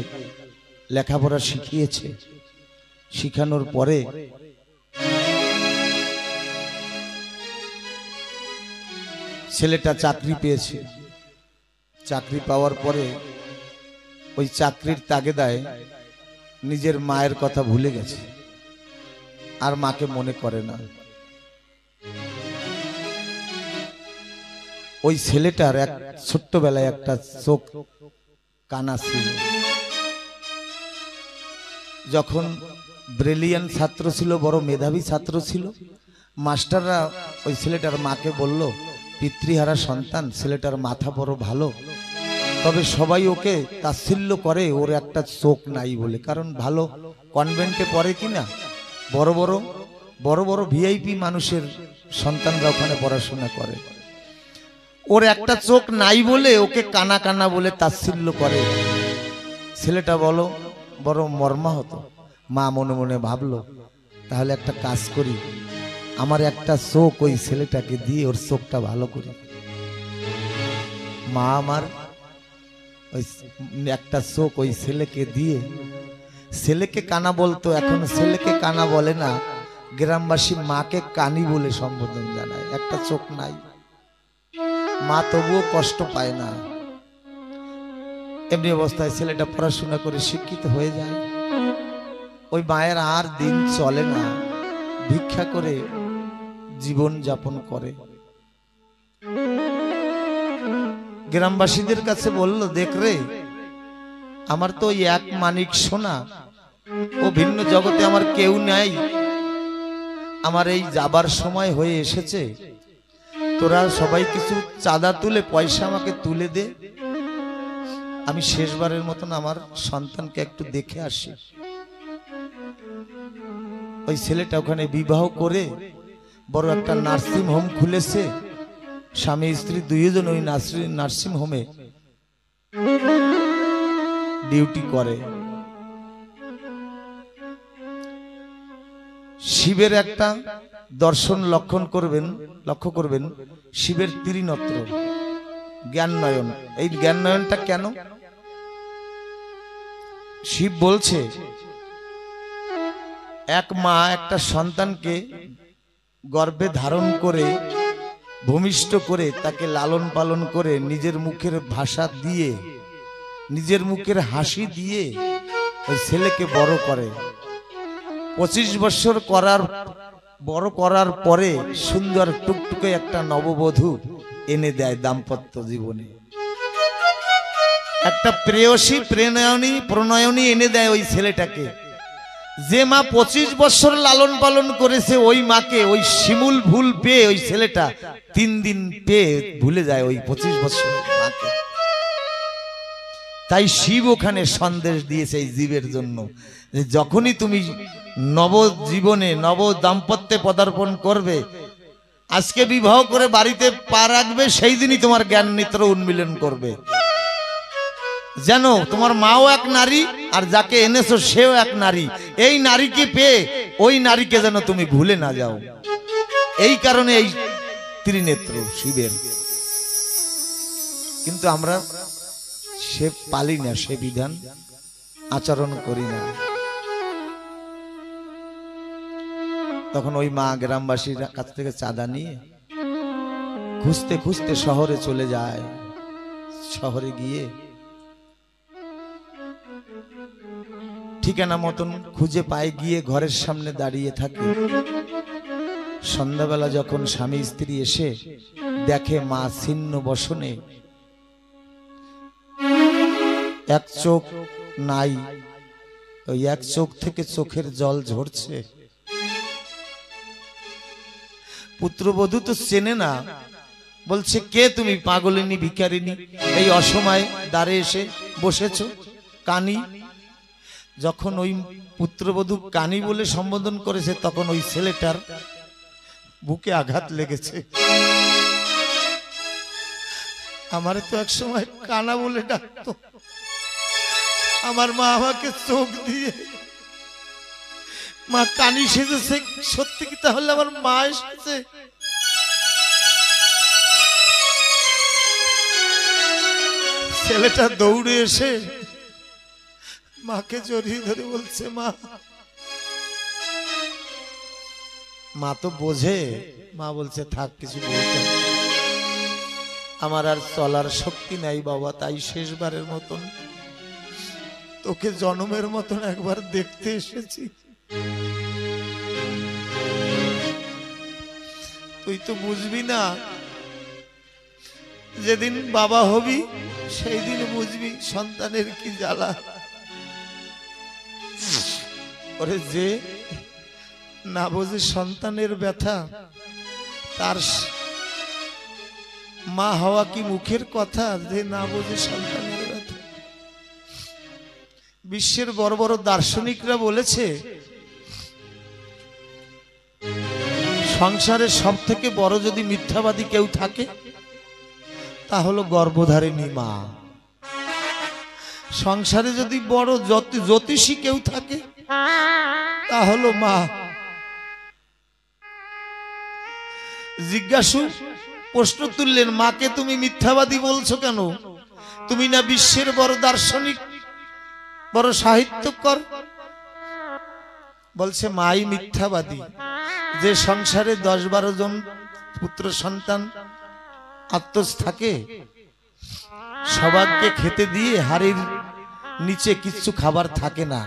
C: লেখাপড়া শিখিয়েছে। শিখানোর পরে ছেলেটা চাকরি পেয়েছে। চাকরি পাওয়ার পরে ওই চাকরির তাগিদায় নিজের মায়ের কথা ভুলে গেছে, আর মাকে মনে করে না। ওই ছেলেটার এক ছোট্টবেলায় একটা চোখ কানা ছিল। যখন ব্রিলিয়ান ছাত্র ছিল, বড় মেধাবী ছাত্র ছিল, মাস্টাররা ওই ছেলেটার মাকে বলল, পিতৃহারা সন্তান, ছেলেটার মাথা বড় ভালো, তবে সবাই ওকে তাচ্ছিল্য করে ওর একটা চোখ নাই বলে। কারণ ভালো কনভেন্টে পড়ে কিনা, বড় বড় ভিআইপি মানুষের সন্তানরা ওখানে পড়াশোনা করে। ওর একটা চোখ নাই বলে ওকে কানা কানা বলে তাচ্ছিল্য করে। ছেলেটা বড় মর্মাহত। মা মনে মনে ভাবলো, তাহলে একটা কাজ করি, আমার একটা চোখ ওই ছেলেটাকে দিয়ে ওর চোখটা ভালো করি। মা আমার ওই একটা চোখ ওই ছেলেকে দিয়ে, ছেলেকে কানা বলতো, এখন ছেলেকে কানা বলে না, গ্রামবাসী মাকে কানি বলে সম্বোধন জানায়। একটা চোখ নাই, মা তবুও কষ্ট পায় না। এমনি অবস্থায় ছেলেটা পড়াশোনা করে শিক্ষিত হয়ে যায়। ওই মায়ের আর দিন চলে না, ভিক্ষা করে জীবন যাপন করে। গ্রামবাসীদের কাছে বলল, দেখ রে, আমার তো ওই এক মানিক সোনা, ও ভিন্ন জগতে আমার কেউ নাই, আমার এই যাবার সময় হয়ে এসেছে, তোরা সবাই কিছু চাঁদা তুলে পয়সা আমাকে তুলে দে, আমি শেষবারের মতন আমার সন্তানকে একটু দেখে আসি। ওই ছেলেটা ওখানে বিবাহ করে বড় একটা নার্সিং হোম খুলেছে। স্বামী স্ত্রী দুইজন ওই নার্সিং হোমে ডিউটি করে। শিবের একটা দর্শন লক্ষ্য করবেন, শিবের ত্রিনত্র, জ্ঞান নয়ন। এই জ্ঞান নয়নটা কেন? শিব বলছে, এক মা একটা সন্তানকে গর্ভে ধারণ করে ভূমিষ্ঠ করে তাকে লালন পালন করে নিজের মুখের ভাষা দিয়ে, নিজের মুখের হাসি দিয়ে ওই ছেলেকে বড় করে। 25 বছর বড় করার পরে সুন্দর টুকটুকে একটা নববধূ এনে দেয় দাম্পত্য জীবনে। একটা প্রেয়সী প্রণয়নী এনে দেয় ওই ছেলেটাকে। যে মা 25 বছর লালন পালন করেছে, ওই মাকে ওই শিমুল ভুল পেয়ে ওই ছেলেটা 3 দিন পেয়ে ভুলে যায় ওই 25 বছর মাকে। তাই শিব ওখানে সন্দেশ দিয়েছে এই জীবের জন্য, যে যখনই তুমি নব জীবনে নব দাম্পত্যে পদার্পণ করবে, আজকে বিবাহ করে বাড়িতে পা রাখবে, সেই দিনই তোমার জ্ঞান নেত্র উন্মিলন করবে। যেন তোমার মাও এক নারী, আর যাকে এনেছো সেও এক নারী। এই নারীকে পেয়ে ওই নারীকে যেন তুমি ভুলে না যাও। এই কারণে এই ত্রিনেত্র শিবের। কিন্তু আমরা সে পালি না, সে বিধান আচরণ করি না। তখন ওই মা গ্রামবাসীর কাছ থেকে চাঁদা নিয়ে খুঁজতে খুঁজতে শহরে চলে যায়। শহরে গিয়ে ঠিকানা মতন খুঁজে পায়, গিয়ে ঘরের সামনে দাঁড়িয়ে থাকে। সন্ধ্যাবেলা যখন স্বামী স্ত্রী এসে দেখে মা ছিন্ন বসনে, এক চোখ নাই, ওই এক চোখ থেকে চোখের জল ঝরছে। পুত্রবধূ তো চেনে না, বলছে, কে তুমি? পাগলিনী, ভিখারিনী, এই অসময়ে দ্বারে এসে বসেছ, কানি। যখন ওই পুত্রবধূ কানি বলে সম্বোধন করেছে, তখন ওই ছেলেটার বুকে আঘাত লেগেছে। আমারে তো এক সময় কানা বলে ডাকতো, আমার মা আমাকে চোখ দিয়ে মা কানি সেজেছে, সত্যি কি তাহলে আমার মা এসেছে? ছেলেটা দৌড়ে এসে মাকে জড়িয়ে ধরে বলছে, মা। মা তো বোঝে। মা বলছে, থাক, কিছু বলতে হবে না। আমার আর চলার শক্তি নাই বাবা, তাই শেষবারের মতন তোকে জন্মের মতন একবার দেখতে এসেছি। তুই তো বুঝবি না, যেদিন বাবা হবি সেই দিন বুঝবি সন্তানের কি জ্বালা। ওরে যে না বোঝে সন্তানের ব্যথা, তার মা হওয়া কি মুখের কথা? যে না বোঝে সন্তানের ব্যথা। বিশ্বের বড় বড় দার্শনিকরা বলেছে, সংসারে সব থেকে বড় যদি মিথ্যাবাদী কেউ থাকে তা হলো গর্ভধারিণী মা। সংসারে যদি বড় জ্যোতিষী কেউ থাকে তা হলো মা। জিজ্ঞাসু প্রশ্ন তুললেন, মাকে তুমি মিথ্যাবাদী বলছো কেন? তুমি না বিশ্বের বড় দার্শনিক, বড় সাহিত্যকর? বলছে, মাই মিথ্যাবাদী। যে সংসারে 10-12 জন পুত্র সন্তান আত্মজ থাকে, সবাইকে খেতে দিয়ে হাড়ির নিচে কিছু খাবার থাকে না,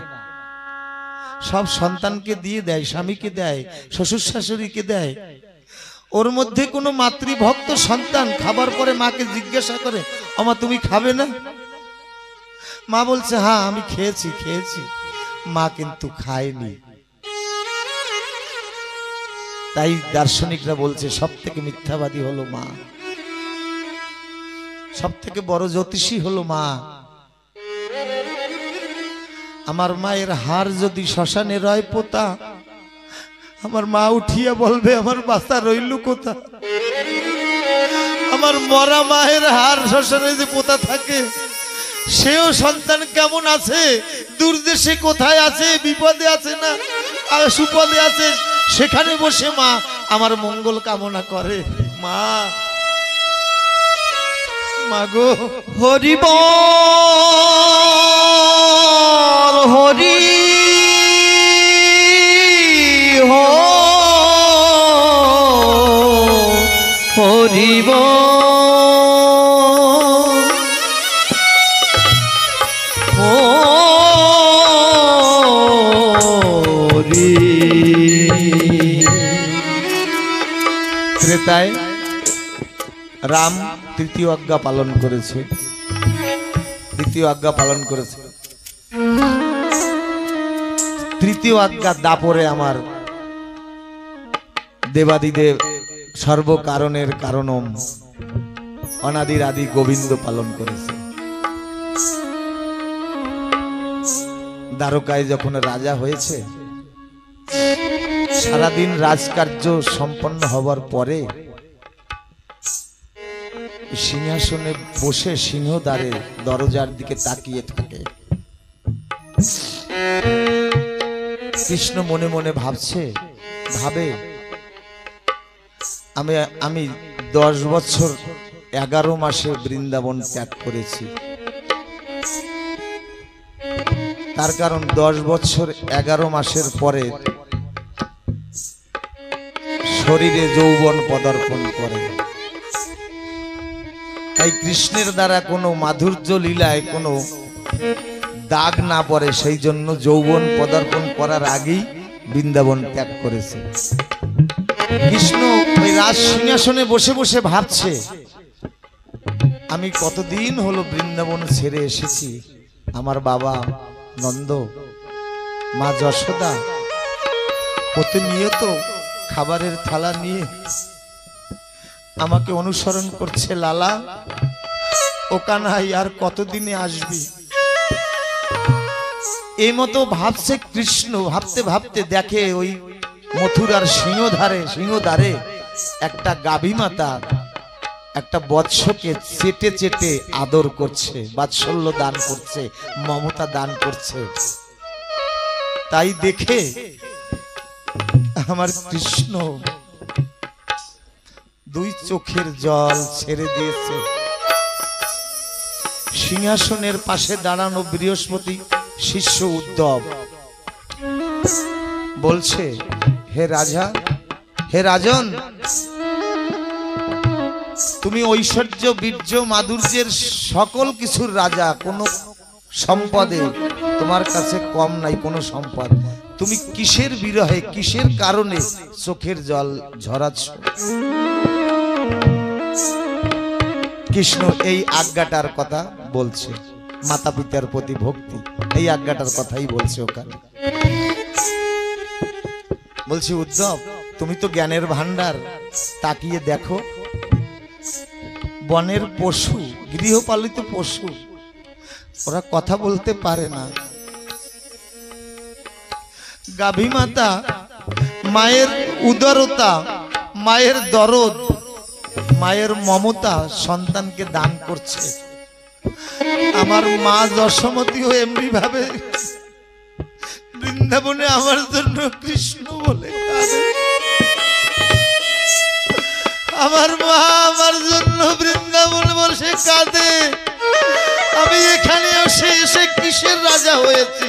C: সব সন্তানকে দিয়ে দেয়, স্বামীকে দেয়, শ্বশুর শাশুড়িকে দেয়। ওর মধ্যে কোনো মাতৃভক্ত সন্তান খাবার পরে মাকে জিজ্ঞাসা করে, আমা তুমি খাবে না? মা বলছে, হ্যাঁ আমি খেয়েছি খেয়েছি। মা কিন্তু খায়নি। তাই দার্শনিকরা বলছে সব থেকে মিথ্যাবাদী হলো মা, সব থেকে বড় জ্যোতিষী হলো মা। আমার মায়ের হাড় যদি শ্মশানে রয় পোতা, আমার মা উঠিয়া বলবে, আমার বাচ্চা রইল কোথা? আমার মরা মায়ের হাড় শ্মশানে যে পোতা থাকে, সেও সন্তান কেমন আছে, দূরদেশে কোথায় আছে, বিপদে আছে না সুপদে আছে, সেখানে বসে মা আমার মঙ্গল কামনা করে। মা, মাগো।
A: হরি বল, হরি হরি বল, হরি।
C: ত্রেতায় রাম তৃতীয় আজ্ঞা পালন করেছে, দ্বিতীয় আজ্ঞা পালন করেছে, তৃতীয় আজ্ঞা দাপরে আমার দেবাদিদেব সর্বকারণের কারণম অনাদির আদি গোবিন্দ পালন করেছে। দ্বারকায় যখন রাজা হয়েছে, সারাদিন রাজকার্য সম্পন্ন হবার পরে সিংহাসনে বসে সিংহদ্বারে দরজার দিকে তাকিয়ে থাকে। কৃষ্ণ মনে মনে ভাবে আমি 10 বছর 11 মাসে বৃন্দাবন ত্যাগ করেছি। তার কারণ 10 বছর 11 মাসের পরে শরীরে যৌবন পদার্পণ করে। তাই কৃষ্ণের দ্বারা কোনো মাধুর্য লীলায় কোনো দাগ না পড়ে, সেই জন্য যৌবন পদার্পণ করার আগেই বৃন্দাবন ত্যাগ করেছে। কৃষ্ণ ওই রাজ সিংহাসনে বসে বসে ভাবছে, আমি কতদিন হলো বৃন্দাবন ছেড়ে এসেছি। আমার বাবা নন্দ, মা যশোদা প্রতিনিয়ত খাবারের থালা নিয়ে আমাকে অনুসরণ করছে। লালা, ও কানাই, আর কতদিনে আসবি? এই মতো ভাবছে কৃষ্ণ। ভাবতে ভাবতে দেখে ওই মথুরার সিংহদ্বারে একটা গাভী মাতা একটা বৎসকে চেটে চেটে আদর করছে, বাৎসল্য দান করছে, মমতা দান করছে। তাই দেখে আমার কৃষ্ণ দুই চোখের জল ছেড়ে দিয়েছে। সিংহাসনের পাশে দাঁড়ানো বৃহস্পতি শিষ্য উদ্ধব বলছে, হে রাজা, হে রাজন, তুমি ঐশ্বর্য বীর্য মাধুর্যের সকল কিছুর রাজা, কোনো সম্পদে তোমার কাছে কম নাই কোনো সম্পদ। তুমি কিসের বিরহে কিসের কারণে চোখের জল ঝরাচ্ছ? কৃষ্ণ এই আজ্ঞাটার কথা বলছে, মাতা পিতার প্রতি ভক্তি, এই আজ্ঞাটার কথাই বলছে ওখানে। বলছি, উদ্ধব, তুমি তো জ্ঞানের ভান্ডার, তাকিয়ে দেখো, বনের পশু, গৃহপালিত পশু, ওরা কথা বলতে পারে না। গাভী মাতা মায়ের উদারতা, মায়ের দরদ, মায়ের মমতা সন্তানকে দান করছে। আমার মা যশোমতীও এমনি ভাবে বৃন্দাবনে আমার জন্য কৃষ্ণ বলে কাঁদে। আমার মা আমার জন্য বৃন্দাবনে বসে কাঁদে। আমি এখানে এসে কিসের রাজা হয়েছি?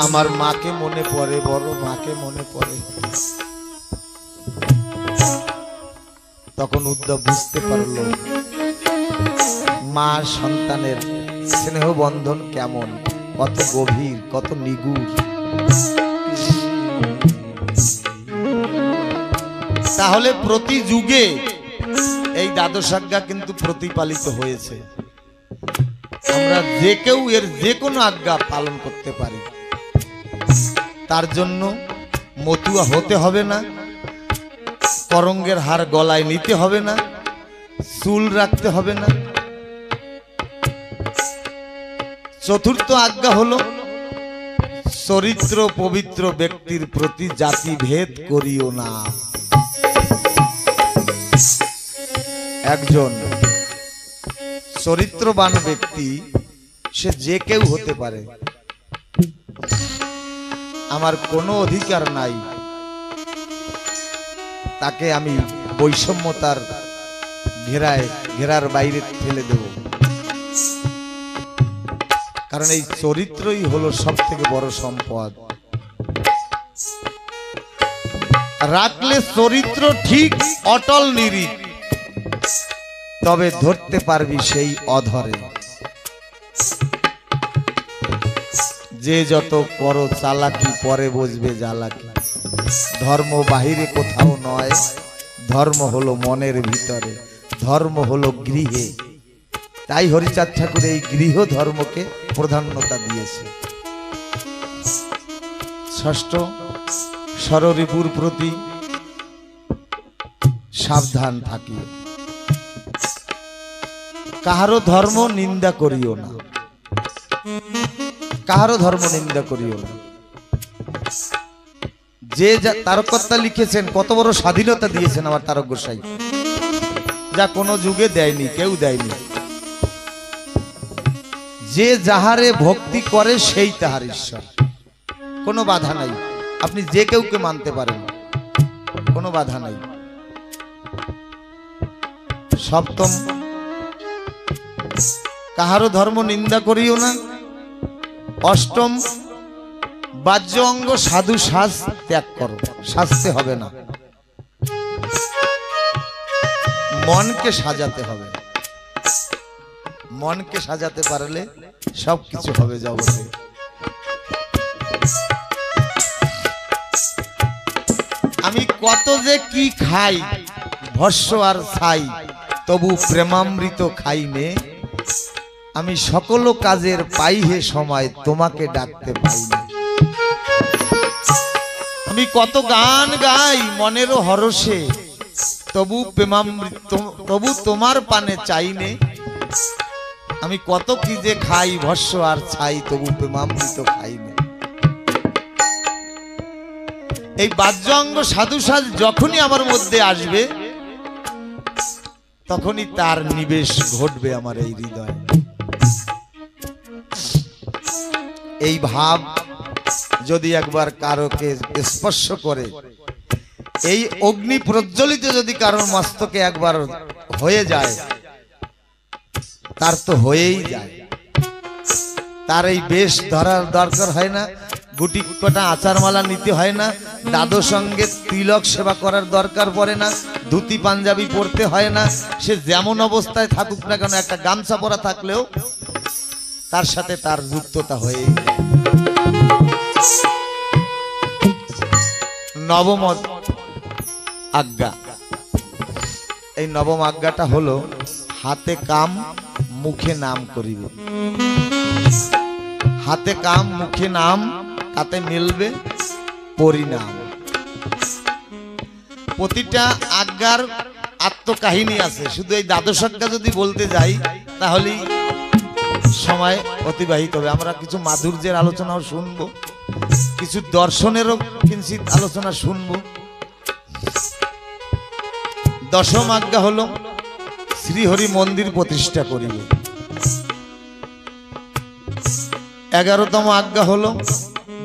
C: আমার মাকে মনে পড়ে, বড় মাকে মনে পড়ে। তখন উদ্ধব বুঝতে পারলো মা সন্তানের স্নেহ বন্ধন কেমন, কত গভীর, কত নিগুড়। তাহলে প্রতি যুগে এই দ্বাদশ আজ্ঞা কিন্তু প্রতিপালিত হয়েছে। আমরা যে কেউ এর যে কোনো আজ্ঞা পালন করতে পারি। তার জন্য মতুয়া হতে হবে না, করঙ্গের হার গলায় নিতে হবে না, চুল রাখতে হবে না। চতুর্থ আজ্ঞা হলো, চরিত্র পবিত্র ব্যক্তির প্রতি জাতি ভেদ করিও না। একজন চরিত্রবান ব্যক্তি সে যে কেউ হতে পারে, আমার কোনো অধিকার নাই তাকে আমি বৈষম্যতার ঘেরার বাইরে ফেলে দেব। কারণ এই চরিত্রই হলো সব থেকে বড় সম্পদ। রাখলে চরিত্র ঠিক অটল নিরিখ, তবে ধরতে পারবি সেই অধরে। যে যত করো চালাকি, পরে বসবে জ্বালাকি। ধর্ম বাহিরে কোথাও নয়, ধর্ম হলো মনের ভিতরে, ধর্ম হলো গৃহে। তাই হরিচাঁদ ঠাকুর এই গৃহ ধর্মকে প্রাধান্যতা দিয়েছে। ষষ্ঠ, ষড়রিপুর প্রতি সাবধান থাকিও, কাহারো ধর্ম নিন্দা করিও না, কাহারও ধর্ম নিন্দা করিও না। যে তারককর্তা লিখেছেন, কত বড় স্বাধীনতা দিয়েছেন আমার তারক গোসাই, যা কোনো যুগে দেয়নি, কেউ দেয়নি। যে যাহারে ভক্তি করে সেই তাহার ঈশ্বর, কোনো বাধা নাই। আপনি যে কেউকে মানতে পারেন, কোনো বাধা নাই। সপ্তম, কাহারও ধর্ম নিন্দা করিও না। অষ্টম, বাহ্য অঙ্গ সাধু সাজ ত্যাগ করো, সাজতে হবে না, মনকে সাজাতে হবে। মনকে সাজাতে পারলে সবকিছু হবে জগতে। আমি কত যে কি খাই, ভস্য আর ছাই, তবু প্রেমামৃত খাইনে। আমি সকল কাজের পাই হে সময়, তোমাকে ডাকতে পাইনি। আমি কত গান গাই মনেরও হরষে, তবু প্রেমামৃত, তবু তোমার পানে চাইনে। আমি কত কি যে খাই ভস্য আর ছাই, তবু প্রেমামৃত খাই না। এই বাহ্য অঙ্গ সাধু সাজ যখনই আমার মধ্যে আসবে, তখনই তার নিবেশ ঘটবে আমার এই হৃদয়। এই ভাব যদি একবার কারোকে স্পর্শ করে, এই অগ্নি প্রজ্বলিত যদি কারোর মস্তকে একবার হয়ে যায়, তার তো হয়েই যায়। তার এই বেশ ধরার দরকার হয় না, গুটি কটা আচারমালা নিতে হয় না, দাদু সঙ্গে তিলক সেবা করার দরকার পড়ে না, ধুতি পাঞ্জাবি পরতে হয় না। সে যেমন অবস্থায় থাকুক না কেন, একটা গামছা পরা থাকলেও তার সাথে তার যুক্ততা হয়ে যায়। নবম আজ্ঞা, এই নবম আজ্ঞাটা হলো হাতে কাম মুখে নাম করিবে। হাতে কাম মুখে নাম, তাতে মিলবে পরিণাম। প্রতিটা আজ্ঞার আত্মকাহিনী আছে। শুধু এই দ্বাদশ আজ্ঞা যদি বলতে যাই তাহলেই সময় অতিবাহিত হবে। আমরা কিছু মাধুর্যের আলোচনাও শুনবো, কিছু দর্শনেরও কিঞ্চিত আলোচনা শুনবো। দশম আজ্ঞা হলো শ্রীহরি মন্দির প্রতিষ্ঠা করিবে। 11তম আজ্ঞা হলো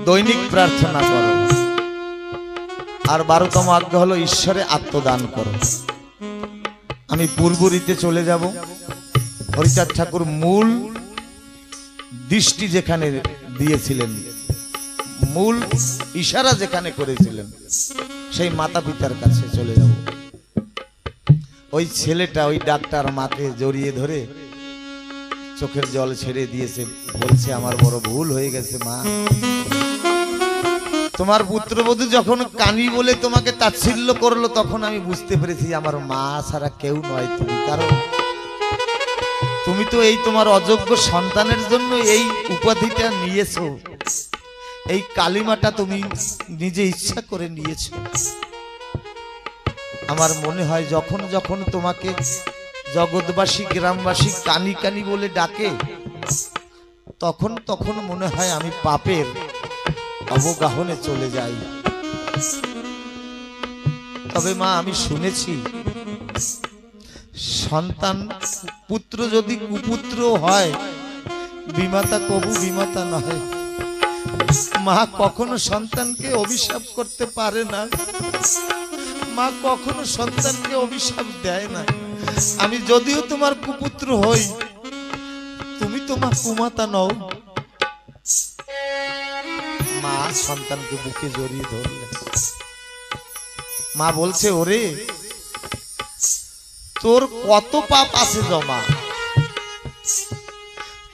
C: দৈনিক প্রার্থনা করো। আর 12তম আজ্ঞা হলো ঈশ্বরে আত্মদান করো। আমি পূর্বরীতে চলে যাব। হরিচাঁদ ঠাকুর মূল দৃষ্টি যেখানে দিয়েছিলেন, মূল ইশারা যেখানে করেছিলেন, সেই মাতা পিতার কাছে চলে যাব। ওই ছেলেটা ওই ডাক্তার মাকে জড়িয়ে ধরে চোখের জল ছেড়ে দিয়েছে, বলছে আমার বড় ভুল হয়ে গেছে মা। তোমার পুত্রবধূ যখন কানি বলে তোমাকে তাচ্ছিল্য করলো, তখন আমি বুঝতে পেরেছি আমার মা ছাড়া কেউ নয় তুমি। কারণ তুমি তো এই তোমার অযোগ্য সন্তানের জন্য এই উপাধিটা নিয়েছো, এই কালিমাটা তুমি নিজে ইচ্ছা করে নিয়েছো। আমার মনে হয় যখন যখন তোমাকে জগৎবাসী গ্রামবাসী কানি কানি বলে ডাকে, তখন তখন মনে হয় আমি পাপের অবগাহনে চলে যাই। তবে মা, আমি শুনেছি সন্তান পুত্র যদি কুপুত্র হয়, বিমাতা কবু বিমাতা নয়। মা কখনো সন্তানকে অভিশাপ করতে পারে না, মা কখনো সন্তানকে অভিশাপ দেয় না। আমি যদিও তোমার কুপুত্র হই, তুমি তোমার কুমাতা নও। মা সন্তানকে বুকে জড়িয়ে ধরলেন। মা বলছে, ওরে তোর কত পাপ আছে জমা,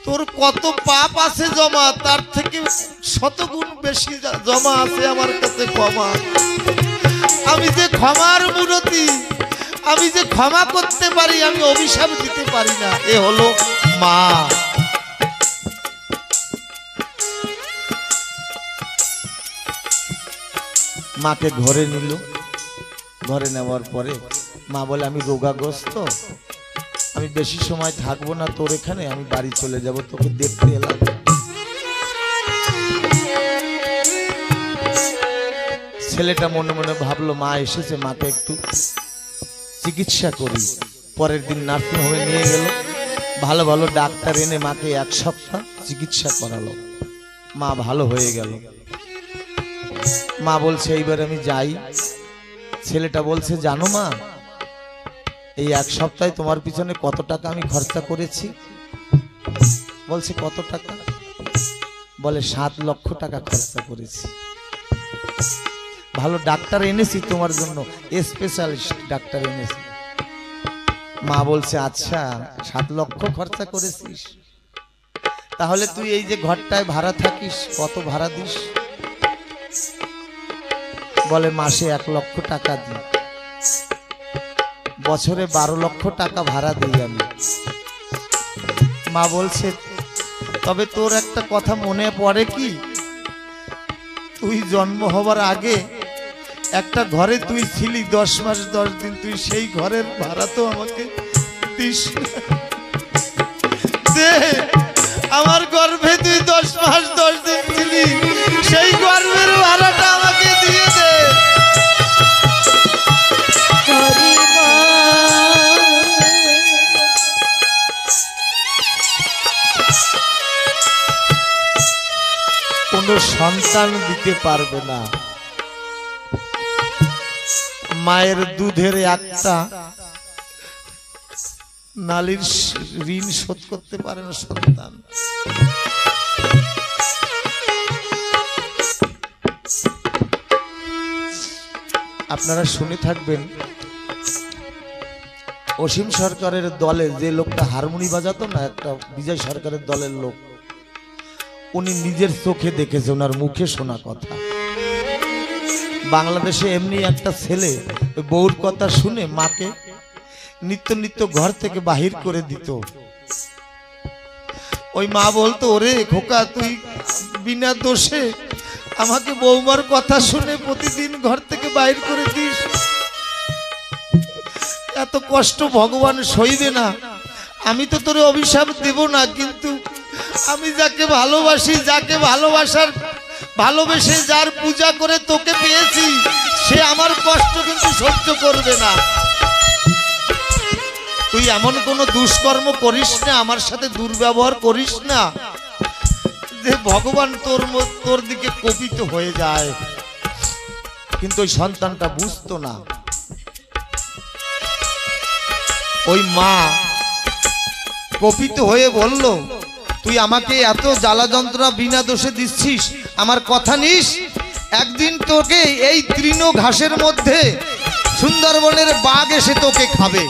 C: তোর কত পাপ আছে জমা, তার থেকে শতগুণ বেশি জমা আছে আমার কাছে ক্ষমা। আমি যে ক্ষমার মূরতি, আমি যে ক্ষমা করতে পারি, আমি অভিশাপ দিতে পারি না। এ হলো মা। মাকে ঘরে নিল। ঘরে নেওয়ার পরে মা বলে, আমি রোগাগ্রস্ত, আমি বেশি সময় থাকবো না তোর এখানে, আমি বাড়ি চলে যাব, তোকে দেখতে এলাম। ছেলেটা মনে মনে ভাবলো মা এসেছে, মাকে একটু চিকিৎসা করি। পরের দিন নার্সিং হোমে নিয়ে গেল। ভালো ভালো ডাক্তার এনে মাকে 1 সপ্তাহ চিকিৎসা করালো। মা ভালো হয়ে গেল। মা বলছে, এইবার আমি যাই। ছেলেটা বলছে, জানো মা, এই 1 সপ্তাহে তোমার পিছনে কত টাকা আমি খরচা করেছি? বলছে, কত টাকা? বলে, 7 লক্ষ টাকা খরচা করেছি। ভালো ডাক্তার এনেছি তোমার জন্য, স্পেশালিস্ট ডাক্তার এনেছি। মা বলছে, আচ্ছা 7 লক্ষ খরচা করেছিস, তাহলে তুই এই যে ঘরটায় ভাড়া থাকিস, কত ভাড়া দিস? বলে, মাসে 1 লক্ষ টাকা দিই, বছরে 12 লক্ষ টাকা ভাড়া দিই আমি। মা বলছে, তবে তোর একটা কথা মনে পড়ে কি, তুই জন্ম হবার আগে একটা ঘরে তুই ছিলি 10 মাস 10 দিন, তুই সেই ঘরের ভাড়া তো আমাকে দিস দে, আমার গর্ভে তুই 10 মাস 10 দিন ছিলি, সেই গর্ভের ভাড়াটা আমাকে দিয়ে দে। কোনো সন্তান দিতে পারবে না, মায়ের দুধের একটা নালীর ঋণ শোধ করতে পারে না সন্তান। আপনারা শুনে থাকবেন, অসীম সরকারের দলে যে লোকটা হারমোনি বাজাতো না, একটা বিজয় সরকারের দলের লোক, উনি নিজের চোখে দেখেছে, ওনার মুখে শোনা কথা। বাংলাদেশে এমনি একটা ছেলে বউর কথা শুনে মাকে নিত্য নিত্য ঘর থেকে বাহির করে দিত। ওই মা বলতো, ওরে খোকা তুই বিনা দোষে আমাকে বৌমার কথা শুনে প্রতিদিন ঘর থেকে বাহির করে দিস, এত কষ্ট ভগবান সইবে না। আমি তো তোরে অভিশাপ দেব না, কিন্তু আমি যাকে ভালোবাসি, যাকে ভালোবেসে যার পূজা করে তোকে পেয়েছি, সে আমার কষ্ট কিন্তু সহ্য করবে না। তুই এমন কোনো দুষ্কর্ম করিস না, আমার সাথে দুর্ব্যবহার করিস না, যে ভগবান তোর দিকে কোপিত হয়ে যায়। কিন্তু ওই সন্তানটা বুঝতো না। ওই মা কোপিত হয়ে বলল, তুই আমাকে এত জ্বালা যন্ত্রণা বিনা দোষে দিচ্ছিস, আমার কথা নিস, একদিন তোকে এই তৃণ ঘাসের মধ্যে সুন্দরবনের বাঘ এসে তোকে খাবে।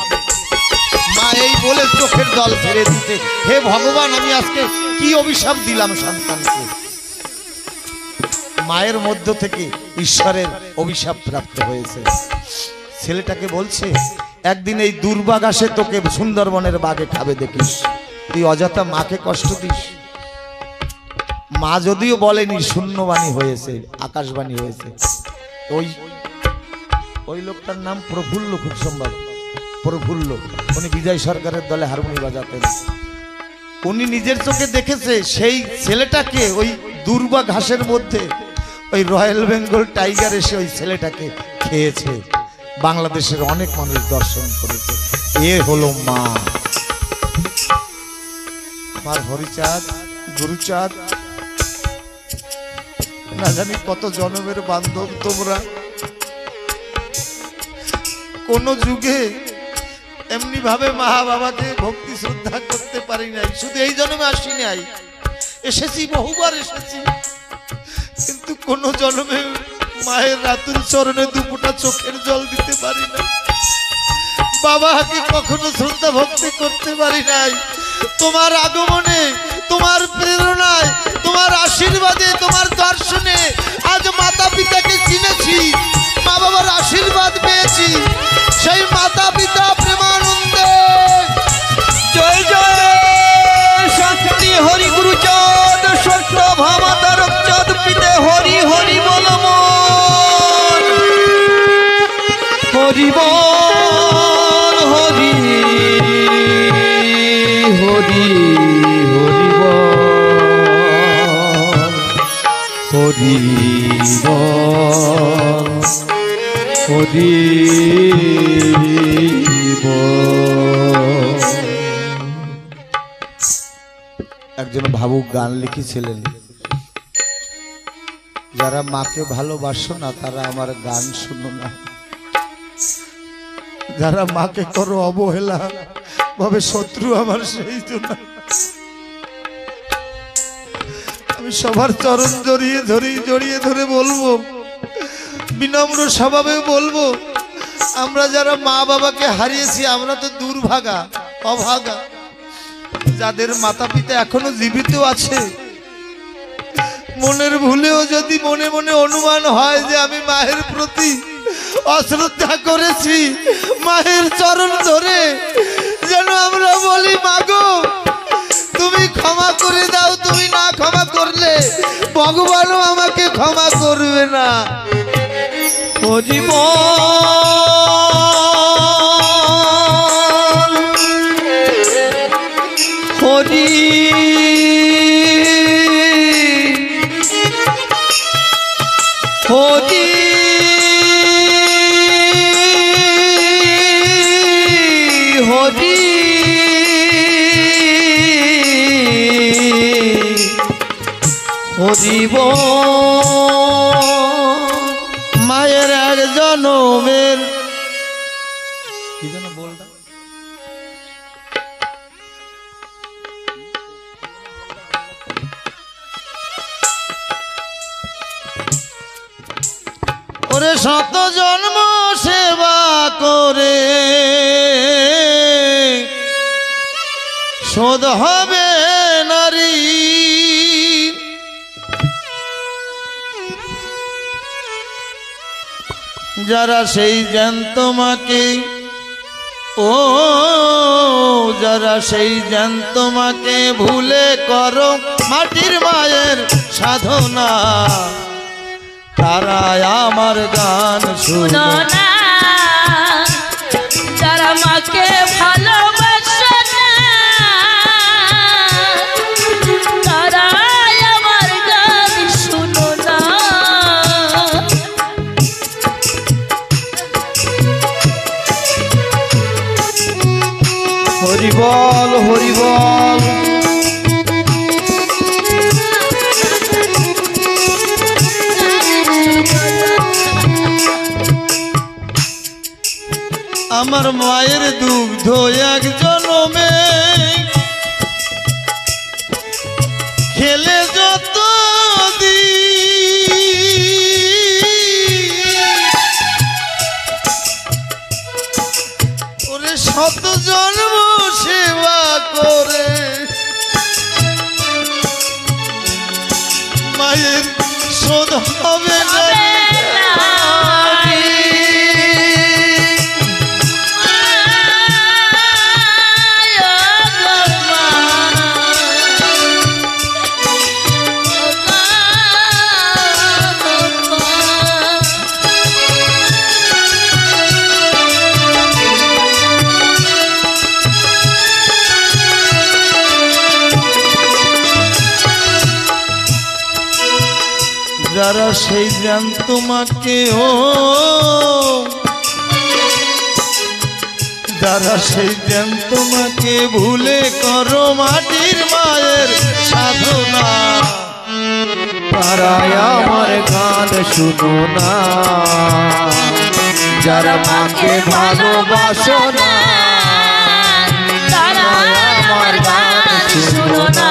C: মা এই বলে চোখের জল ছেড়ে দিতে, হে ভগবান আমি আজকে কি অভিশাপ দিলাম সন্তানকে। মায়ের মধ্য থেকে ঈশ্বরের অভিশাপ প্রাপ্ত হয়েছে। ছেলেটাকে বলছে, একদিন এই দুর্বাঘ আসে তোকে সুন্দরবনের বাঘে খাবে, দেখিস, তুই অযথা মাকে কষ্ট দিস। মা যদিও বলেনি, শূন্যবাণী হয়েছে, আকাশবাণী হয়েছে। ওই লোকটার নাম প্রফুল্ল, খুব সম্ভব প্রফুল্ল, উনি বিজয় সরকারের দলে হারমোনি বাজাতেন। উনি নিজের চোখে দেখেছে সেই ছেলেটাকে ওই দুর্বা ঘাসের মধ্যে ওই রয়্যাল বেঙ্গল টাইগার এসে ওই ছেলেটাকে খেয়েছে। বাংলাদেশের অনেক মানুষ দর্শন করেছে। এ হলো মা। আমার হরিচাঁদ, গুরুচাঁদ, না জানি কত জন্মের বান্ধব তোমরা। কোন যুগে এমনি ভাবে মা বাবাকে ভক্তি শ্রদ্ধা করতে পারি নাই, শুধু এই জন্মে আসি নাই, এসেছি বহুবার এসেছি, কিন্তু কোন জন্মে মায়ের রাতুল চরণে দুপুটা চোখের জল দিতে পারি না, বাবাকে কখনো শ্রদ্ধা ভক্তি করতে পারি নাই। তোমার আগমনে, তোমার প্রেরণায়, তোমার আশীর্বাদে, তোমার দর্শনে আজ মাতা পিতাকে চিনেছি, মা বাবার আশীর্বাদ পেয়েছি। সেই মাতা পিতা প্রেমানন্দে
A: জয় জয় শান্তি হরি গুরুচাঁদ সত্য ভামাতার চাঁদ পিতে হরি হরি বল মন, হরি বল হরি হরি হরি বল হরি বল হরি বল।
C: একজন ভাবুক গান লিখেছিলেন, যারা মাকে ভালোবাসো না তারা আমার গান শুনো না, যারা মাকে করো অবহেলা ভাবে শত্রু আমার সেই জন্য। আমি সবার চরণ জড়িয়ে ধরে বলবো, বিনম্র স্বভাবে বলবো, আমরা যারা মা বাবাকে হারিয়েছি আমরা তো দুর্ভাগা, অভাগা। যাদের মাতা পিতা এখনো জীবিত আছে, মনের ভুলেও যদি মনে মনে অনুমান হয় যে আমি মায়ের প্রতি অশ্রদ্ধা করেছি, মায়ের চরণ ধরে যেন আমরা বলি, মাগো তুমি ক্ষমা করে দাও, তুমি না ক্ষমা করলে ভগবানও আমাকে ক্ষমা করবে না।
A: হরি বল হরি হরিব
C: মায়ের এক জনমের কি যেন বলটা ওরে শত জন্ম সেবা করে শোধ হবে নারী যারা সেই জ্যান্ত মাকে ও যারা সেই জ্যান্ত মাকে ভুলে করো মাটির মায়ের সাধনা তারা আমার গান শুনো
B: না যারা মাকে ভালোবাসে না তারা আমার গান শুনো না।
A: হরি বল হরি বল
C: আমার মায়ের দুগ্ধ এক জনমে খেলে যত ওরে শত জন্ম সেবা করে মায়ের শোধ হবে না যারা সেই জ্ঞান তোমাকে ও যারা সেই জ্ঞান তোমাকে ভুলে করো মাটির মায়ের সাধনা
A: তারা আমার গান শুনো না যারা মাকে ভালোবাসো না
B: তারা আমার গান শুনো না।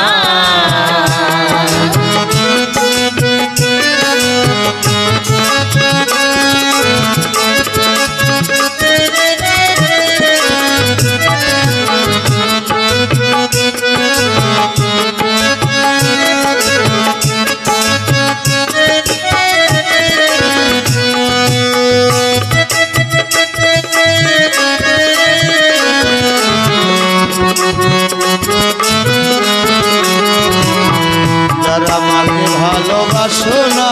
C: যারা মাকে ভালোবাসো না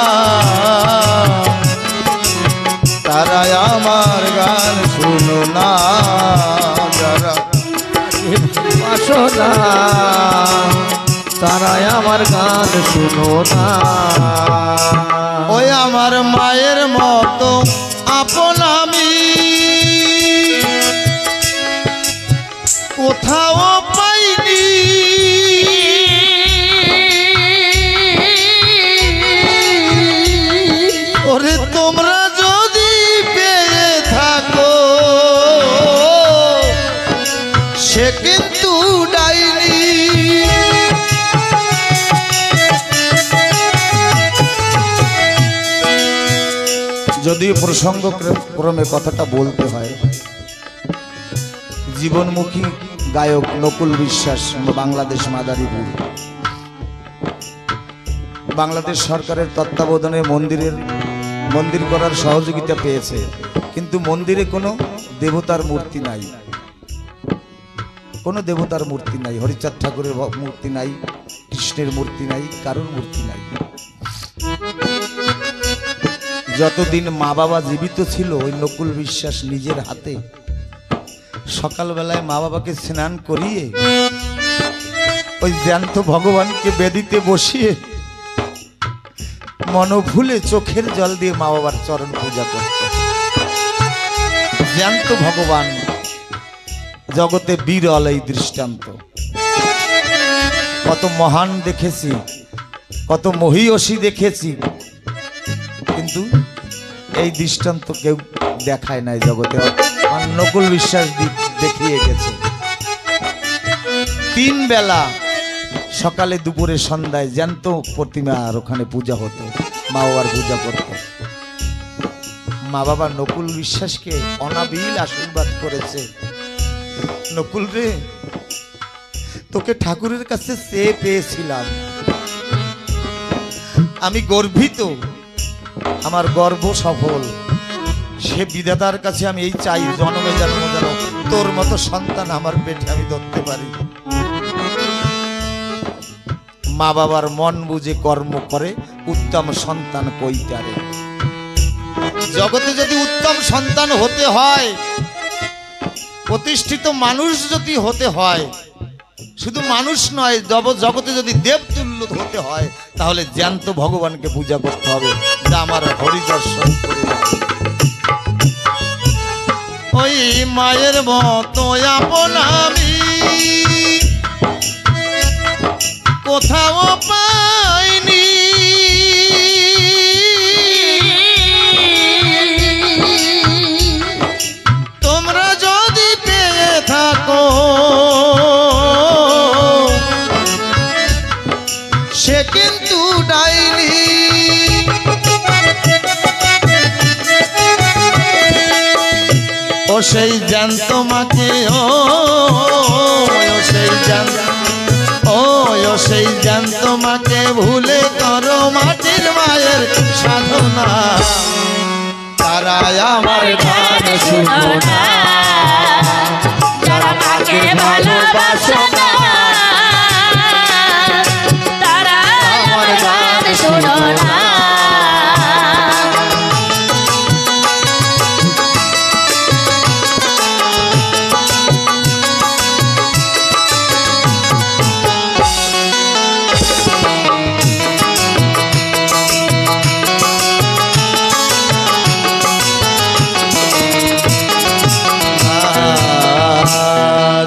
C: তারা আমার গান শুনো না যারা
A: ভালোবাসো না তারা আমার গান শুনো না
C: ওই আমার মায়ের মতো আপন আমি কোথাও পাইনি ওরে তোমরা যদি পেয়ে থাকো সে কিন্তু ডাইনি যদিও প্রসঙ্গ ক্রমে কথাটা বলতে হয় জীবনমুখী গায়ক নকুল বিশ্বাস বাংলাদেশ মাদারীপুর বাংলাদেশ সরকারের তত্ত্বাবধানে মন্দির করার সহযোগিতা পেয়েছে কিন্তু মন্দিরে কোনো দেবতার মূর্তি নাই কোনো দেবতার মূর্তি নাই হরিচাঁদ ঠাকুরের মূর্তি নাই কৃষ্ণের মূর্তি নাই কারোর মূর্তি নাই যতদিন মা বাবা জীবিত ছিল ওই নকুল বিশ্বাস নিজের হাতে সকালবেলায় মা বাবাকে স্নান করিয়ে ওই জ্যান্ত ভগবানকে বেদিতে বসিয়ে মনোভুলে চোখের জল দিয়ে মা বাবার চরণ পূজা করত জ্যান্ত ভগবান জগতে বিরল এই দৃষ্টান্ত কত মহান দেখেছি কত মহিষী দেখেছি, কিন্তু এই দৃষ্টান্ত কেউ দেখায় নাই জগতে। আর নকুল বিশ্বাস দেখিয়ে গেছে। 3 বেলা সকালে দুপুরে সন্ধ্যায় জ্যান্ত প্রতিমা আর ওখানে পূজা হতো, মা বাবার পূজা করত। মা বাবা নকুল বিশ্বাসকে অনাবিল আশীর্বাদ করেছে, নকুল রে তোকে ঠাকুরের কাছে চেয়ে পেয়েছিলাম, আমি গর্বিত, আমার গর্ব সফল। সে বিধাতার কাছে আমি এই চাই, জন্মে জন্ম যেন তোর মতো সন্তান আমার পেটে আমি ধরতে পারি। মা বাবার মন বুঝে কর্ম করে উত্তম সন্তান কইতারে। জগতে যদি উত্তম সন্তান হতে হয়, প্রতিষ্ঠিত মানুষ যদি হতে হয়, শুধু মানুষ নয়, জগতে যদি দেবতুল্য হতে হয়, তাহলে জ্যান্ত ভগবানকে পূজা করতে হবে, যা আমার হরিদর্শন করে। ওই মায়ের মতো আপন আমি কোথাও পাইনি, তোমরা যদি পেয়ে থাকো সে কিন্তু ডাইনি। ও সেই জ্যান্ত মাকে, ও সেই জ্যান্ত, ও সেই জ্যান্ত মাকে ভুলে করো মাটির মায়ের সাধনা, তারা আমার গান শুনো না,
B: যারা মাকে ভালোবাসে না তারা আমার গান শোনো না।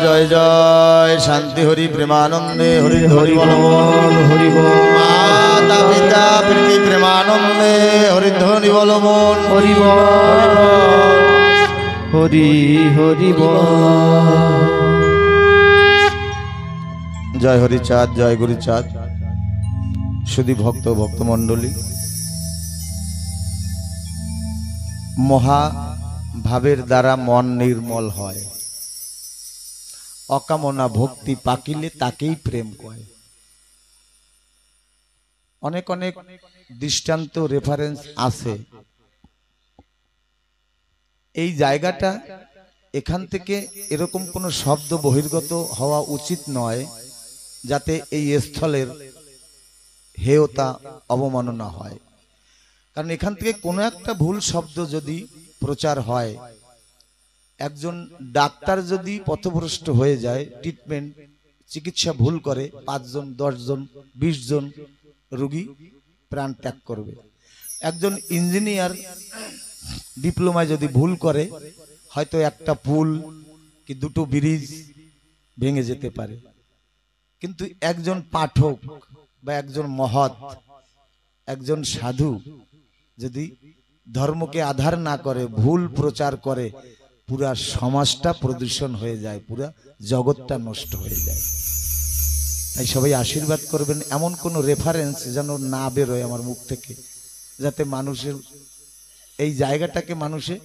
C: জয় জয় শান্তি হরি প্রেমানন্দে হরি হরি বল হরি বল। মাতা পিতা প্রীতি প্রেমানন্দে হরি হরি বল হরি বল হরি হরি বল। জয় হরি চাঁদ, জয় গুরু চাঁদ। শুধু ভক্তমণ্ডলী, মহা ভাবের দ্বারা মন নির্মল হয়, অকামনা ভক্তি পাকিলে তাকেই প্রেম কয়। অনেক অনেক দৃষ্টান্ত রেফারেন্স আছে। এই জায়গাটা, এখান থেকে এরকম কোনো শব্দ বহির্গত হওয়া উচিত নয়, যাতে এই স্থলের হেয়তা অবমাননা হয়। কারণ এখান থেকে কোনো একটা ভুল শব্দ যদি প্রচার হয়, একজন ডাক্তার যদি পথভ্রষ্ট হয়ে যায়, ট্রিটমেন্ট চিকিৎসা ভুল করে, 5 জন 10 জন 20 জন রোগী প্রাণ ত্যাগ করবে। একজন ইঞ্জিনিয়ার ডিপ্লোমায় যদি ভুল করে, হয়তো একটা পুল কি 2টো ব্রিজ ভেঙে যেতে পারে। কিন্তু একজন পাঠক বা একজন মহৎ, একজন সাধু যদি ধর্মকে আধার না করে, ভুল প্রচার করে, পুরা সমাজটা প্রদূষণ হয়ে যায়, পুরা জগৎটা নষ্ট হয়ে যায়। তাই সবাই আশীর্বাদ করবেন, এমন কোন রেফারেন্স যেন না বেরোয় আমার মুখ থেকে, যাতে মানুষের এই জায়গাটাকে মানুষে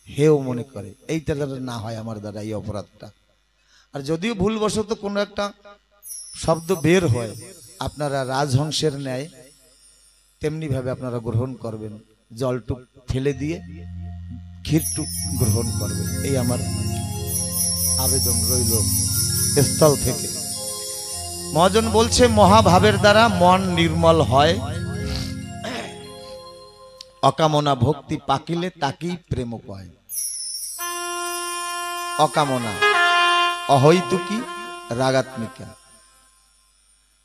C: হেও মনে করে, এইটা যাতে না হয় আমার দ্বারা, এই অপরাধটা। আর যদিও ভুলবশত কোনো একটা শব্দ বের হয়, আপনারা রাজহংসের ন্যায় তেমনি ভাবে আপনারা গ্রহণ করবেন, জলটুক ফেলে দিয়ে ক্ষীরটুক গ্রহণ করবেন, এই আমার আবেদন রইল স্থল থেকে। মহাজন বলছে মহাভাবের দ্বারা মন নির্মল হয়, অকামনা ভক্তি পাকিলে তাকেই প্রেম কয়। অকামনা অহৈতুকী রাগাত্মিকা।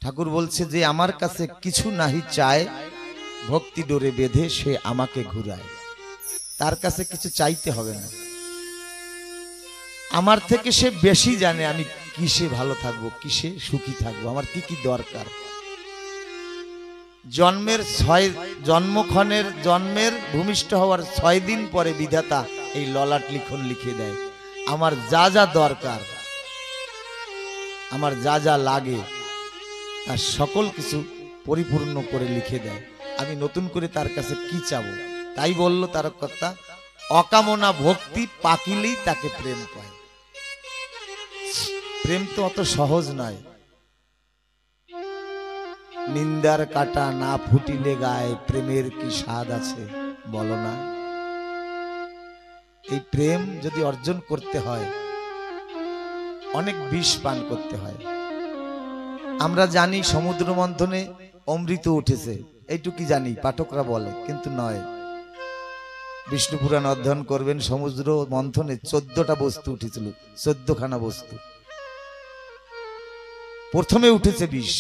C: ঠাকুর বলছে যে আমার কাছে কিছু নাহি চায়, ভক্তি ডোরে বেঁধে সে আমাকে ঘুরায়। তার কাছে কিছু চাইতে হবে না, আমার থেকে সে বেশি জানে আমি কিসে ভালো থাকবো, কিসে সুখী থাকবো, আমার কি কি দরকার। জন্মের ভূমিষ্ঠ হওয়ার 6 দিন পরে বিধাতা এই ললাট লিখন লিখে দেয়। আমার যা যা দরকার, আমার যা যা লাগে, তার সকল কিছু পরিপূর্ণ করে লিখে দেয়। আমি নতুন করে তার কাছে কি চাবো? তাই বলল তারকর্তা, অকামনা ভক্তি পাকিলেই তাকে প্রেম পায়। প্রেম তো অত সহজ নয়। নিন্দার কাটা না ফুটিলে গায়ে প্রেমের কি স্বাদ আছে বলো না। এই প্রেম যদি অর্জন করতে হয় অনেক বিষ পান করতে হয়। আমরা জানি সমুদ্র মন্থনে অমৃত উঠেছে, এইটুকি জানি, পাঠকরা বলে, কিন্তু নয়। বিষ্ণু পুরাণ অধ্যয়ন করবেন, সমুদ্র মন্থনে 14টা বস্তু উঠেছিল, 14খানা বস্তু। প্রথমে উঠেছে বিষ।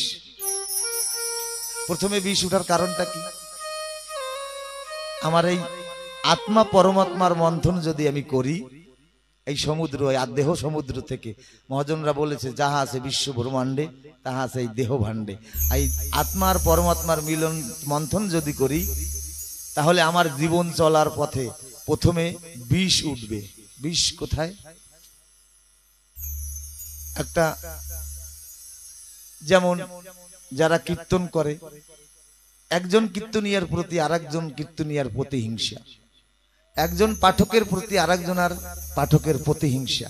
C: প্রথমে বিষ উঠার কারণটা কি? আমার এই আত্মা পরমাত্মার মন্থন যদি আমি করি, এই সমুদ্র, এই দেহ সমুদ্র থেকে মহাজনরা বলেছে যাহা আছে বিশ্ব ব্রহ্মাণ্ডে তাহা আছে এই দেহ ভাণ্ডে। এই আত্মার পরমাত্মার মিলন মন্থন যদি করি, তাহলে আমার জীবন চলার পথে প্রথমে বিষ উঠবে। বিষ কোথায়? একটা যেমন যারা কীর্তন করে, একজন কীর্তনিয়ার প্রতি আরেকজন কীর্তনিয়ার প্রতিহিংসা, একজন পাঠকের প্রতি আরেকজনের পাঠকের প্রতিহিংসা,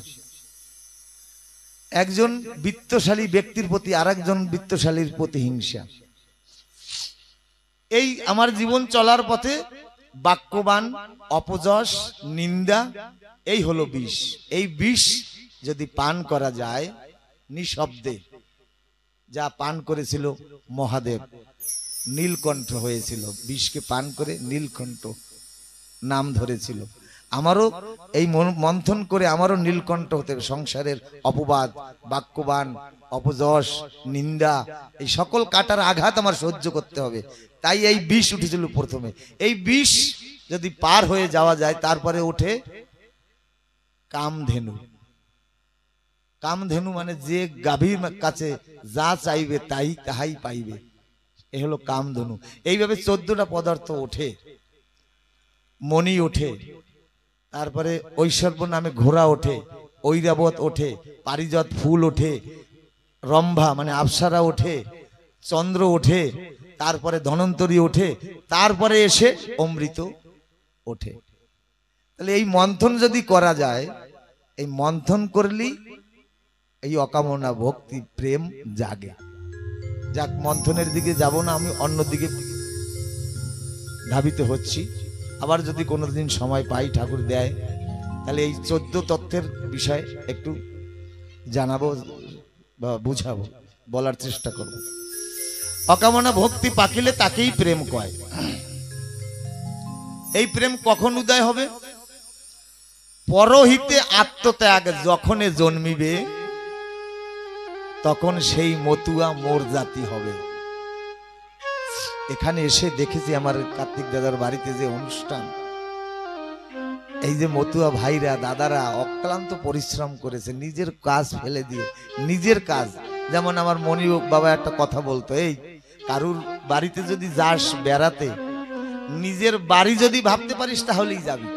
C: একজন বিত্তশালী ব্যক্তির প্রতি আরেকজন বিত্তশালীর প্রতিহিংসা। এই আমার জীবন চলার পথে বাক্যবান, অপযশ, নিন্দা, এই হলো বিষ। এই বিষ যদি পান করা যায় নিঃশব্দে, যা পান করেছিল মহাদেব, নীলকণ্ঠ হয়েছিল। বিষকে পান করে নীলকণ্ঠ নাম ধরেছিল। আমারও এই মন্থন করে আমারও নীলকণ্ঠ হতে হবে। সংসারের অপবাদ, বাক্যবান, অপযশ, নিন্দা, এই সকল কাটার আঘাত আমার সহ্য করতে হবে। তাই এই বিষ উঠেছিল প্রথমে। এই বিষ যদি পার হয়ে যাওয়া যায়, তারপরে ওঠে কামধেনু। কামধেনু মানে যে গাভীর কাছে যা চাইবে তাই তাহাই পাইবে, এ হলো কামধেনু। এইভাবে 14টা পদার্থ ওঠে। মণি ওঠে, তারপরে ঐশ্বর্য নামে ঘোড়া ওঠে, ঐরাবত ওঠে, পারিজাত ফুল ওঠে, রম্ভা মানে আপ্সরা ওঠে, চন্দ্র ওঠে, তারপরে ধনন্তরী ওঠে, তারপরে এসে অমৃত ওঠে। তাহলে এই মন্থন যদি করা যায়, এই মন্থন করলেই এই অকামনা ভক্তি প্রেম জাগে। যাক, মন্থনের দিকে যাব না, আমি অন্যদিকে ধাবিত হচ্ছি। আবার যদি কোনোদিন সময় পাই, ঠাকুর দেয়, তাহলে এই 14 তত্ত্বের বিষয় একটু জানাবো বা বুঝাবো, বলার চেষ্টা করব। অকামনা ভক্তি পাকিলে তাকেই প্রেম কয়। এই প্রেম কখন উদয় হবে? পরহিতে আত্মত্যাগ যখনে জন্মিবে, তখন সেই মতুয়া মোর জাতি হবে। এখানে এসে দেখেছি আমার কার্তিক দাদার বাড়িতে যে অনুষ্ঠান, এই যে মতুয়া ভাইরা দাদারা অক্লান্ত পরিশ্রম করেছে, নিজের কাজ ফেলে দিয়ে, নিজের কাজ। যেমন আমার মনি বাবা একটা কথা বলতো, এই কারুর বাড়িতে যদি যাস বেড়াতে, নিজের বাড়ি যদি ভাবতে পারিস তাহলেই যাবি।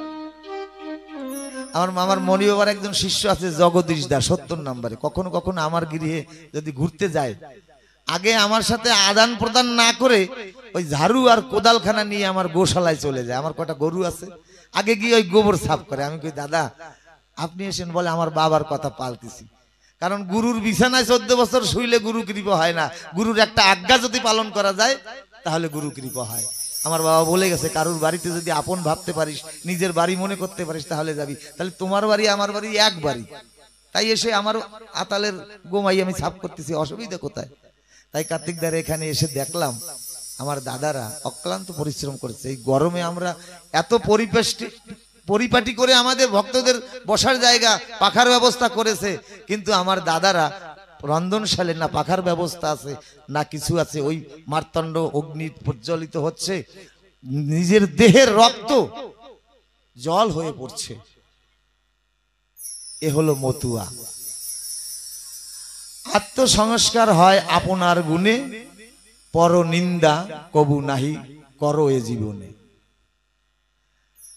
C: আমার মনি বাবার একজন শিষ্য আছে জগদীশ দা, 70 নম্বরে। কখনো কখনো আমার গৃহে যদি ঘুরতে যায়, আগে আমার সাথে আদান প্রদান না করে ওই ঝাড়ু আর কোদালখানা নিয়ে আমার গোশালায় চলে যায়। আমার কটা গরু আছে, আগে গিয়ে ওই গোবর সাফ করে। আমি কই, দাদা আপনি এসেন? বলে, আমার বাবার কথা পালতেছি। কারণ গুরুর বিছানায় 14 বছর শুইলে গুরু কৃপা হয় না। গুরুর একটা আজ্ঞা যদি পালন করা যায় তাহলে গুরু কৃপা হয়। আমার বাবা বলে গেছে, কারুর বাড়িতে যদি আপন ভাবতে পারিস, নিজের বাড়ি মনে করতে পারিস, তাহলে যাবি। তাহলে তোমার বাড়ি আমার বাড়ি এক বাড়ি। তাই এসে আমার আতালের গোমাই আমি সাফ করতেছি, অসুবিধা কোথায়? তাই কার্তিক দারে এখানে এসে দেখলাম আমার দাদারা অক্লান্ত পরিশ্রম করেছে। এই গরমে আমরা এত পরিপাটি করে আমাদের ভক্তদের বসার জায়গা, পাখার ব্যবস্থা করেছে, কিন্তু আমার দাদারা রন্ধনশালে না পাখার ব্যবস্থা আছে না কিছু আছে, ওই মার্তণ্ড অগ্নি প্রজ্বলিত হচ্ছে, নিজের দেহের রক্ত জল হয়ে পড়ছে। এ হলো মতুয়া। আত্মসংস্কার হয় আপনার গুণে, পর নিন্দা কবু নাহি করো এ জীবনে।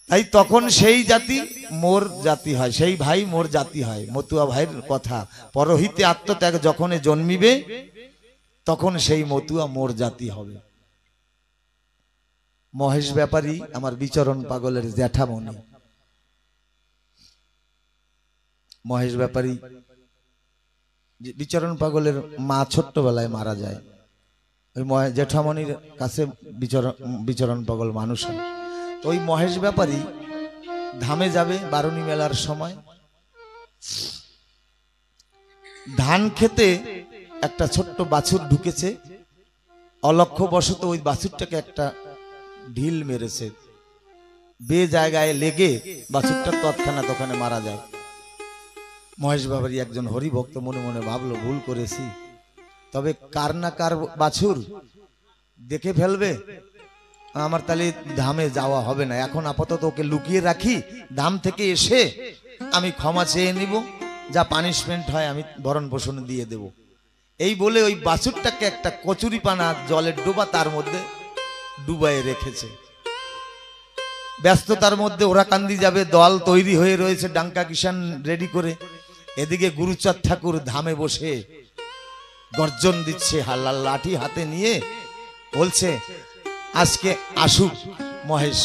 C: তাই তখন সেই জাতি মোর জাতি হয়, সেই ভাই মোর জাতি হয়। মতুয়া ভাইয়ের কথা, পরহিতে আত্মত্যাগ যখন জন্মিবে তখন সেই মতুয়া মোর জাতি হবে। মহেশ ব্যাপারী আমার বিচরণ পাগলের জ্যাঠামণি। মহেশ ব্যাপারী বিচরণ পাগলের মা ছোট্টবেলায় মারা যায়, ওই জ্যাঠামণির কাছে বিচরণ পাগল মানুষ হয়। তো ওই মহেশ ব্যাপারী ধামে যাবে বারুণী মেলার সময়, ধান খেতে একটা ছোট্ট বাছুর ঢুকেছে, অলক্ষ্যবশত ওই বাছুরটাকে একটা ঢিল মেরেছে, বে জায়গায় লেগে বাছুরটা তৎক্ষণাৎ ওখানে মারা যায়। মহেশ ব্যাপারী একজন হরিভক্ত মনে মনে ভাবলো ভুল করেছি, তবে কার না কার বাছুর দেখে ফেলবে, আমার তাহলে ধামে যাওয়া হবে না, এখন আপাতত ওকে লুকিয়ে রাখি, ধাম থেকে এসে আমি ক্ষমা চেয়ে নিব, যা পানিশমেন্ট হয় আমি ভরণ পোষণ দিয়ে দেব। এই বলে ওই বাছুরটাকে একটা কচুরি পানা জলের ডোবা তার মধ্যে ডুবাই রেখেছে। ব্যস্ততার মধ্যে ওরা কান্দি যাবে, দল তৈরি হয়ে রয়েছে, ডাঙ্কা কিষান রেডি করে। এদিকে গুরুচাঁদ ঠাকুর ধামে বসে গর্জন দিচ্ছে, হাল্লাল লাঠি হাতে নিয়ে বলছে আজকে আসুক মহেশ।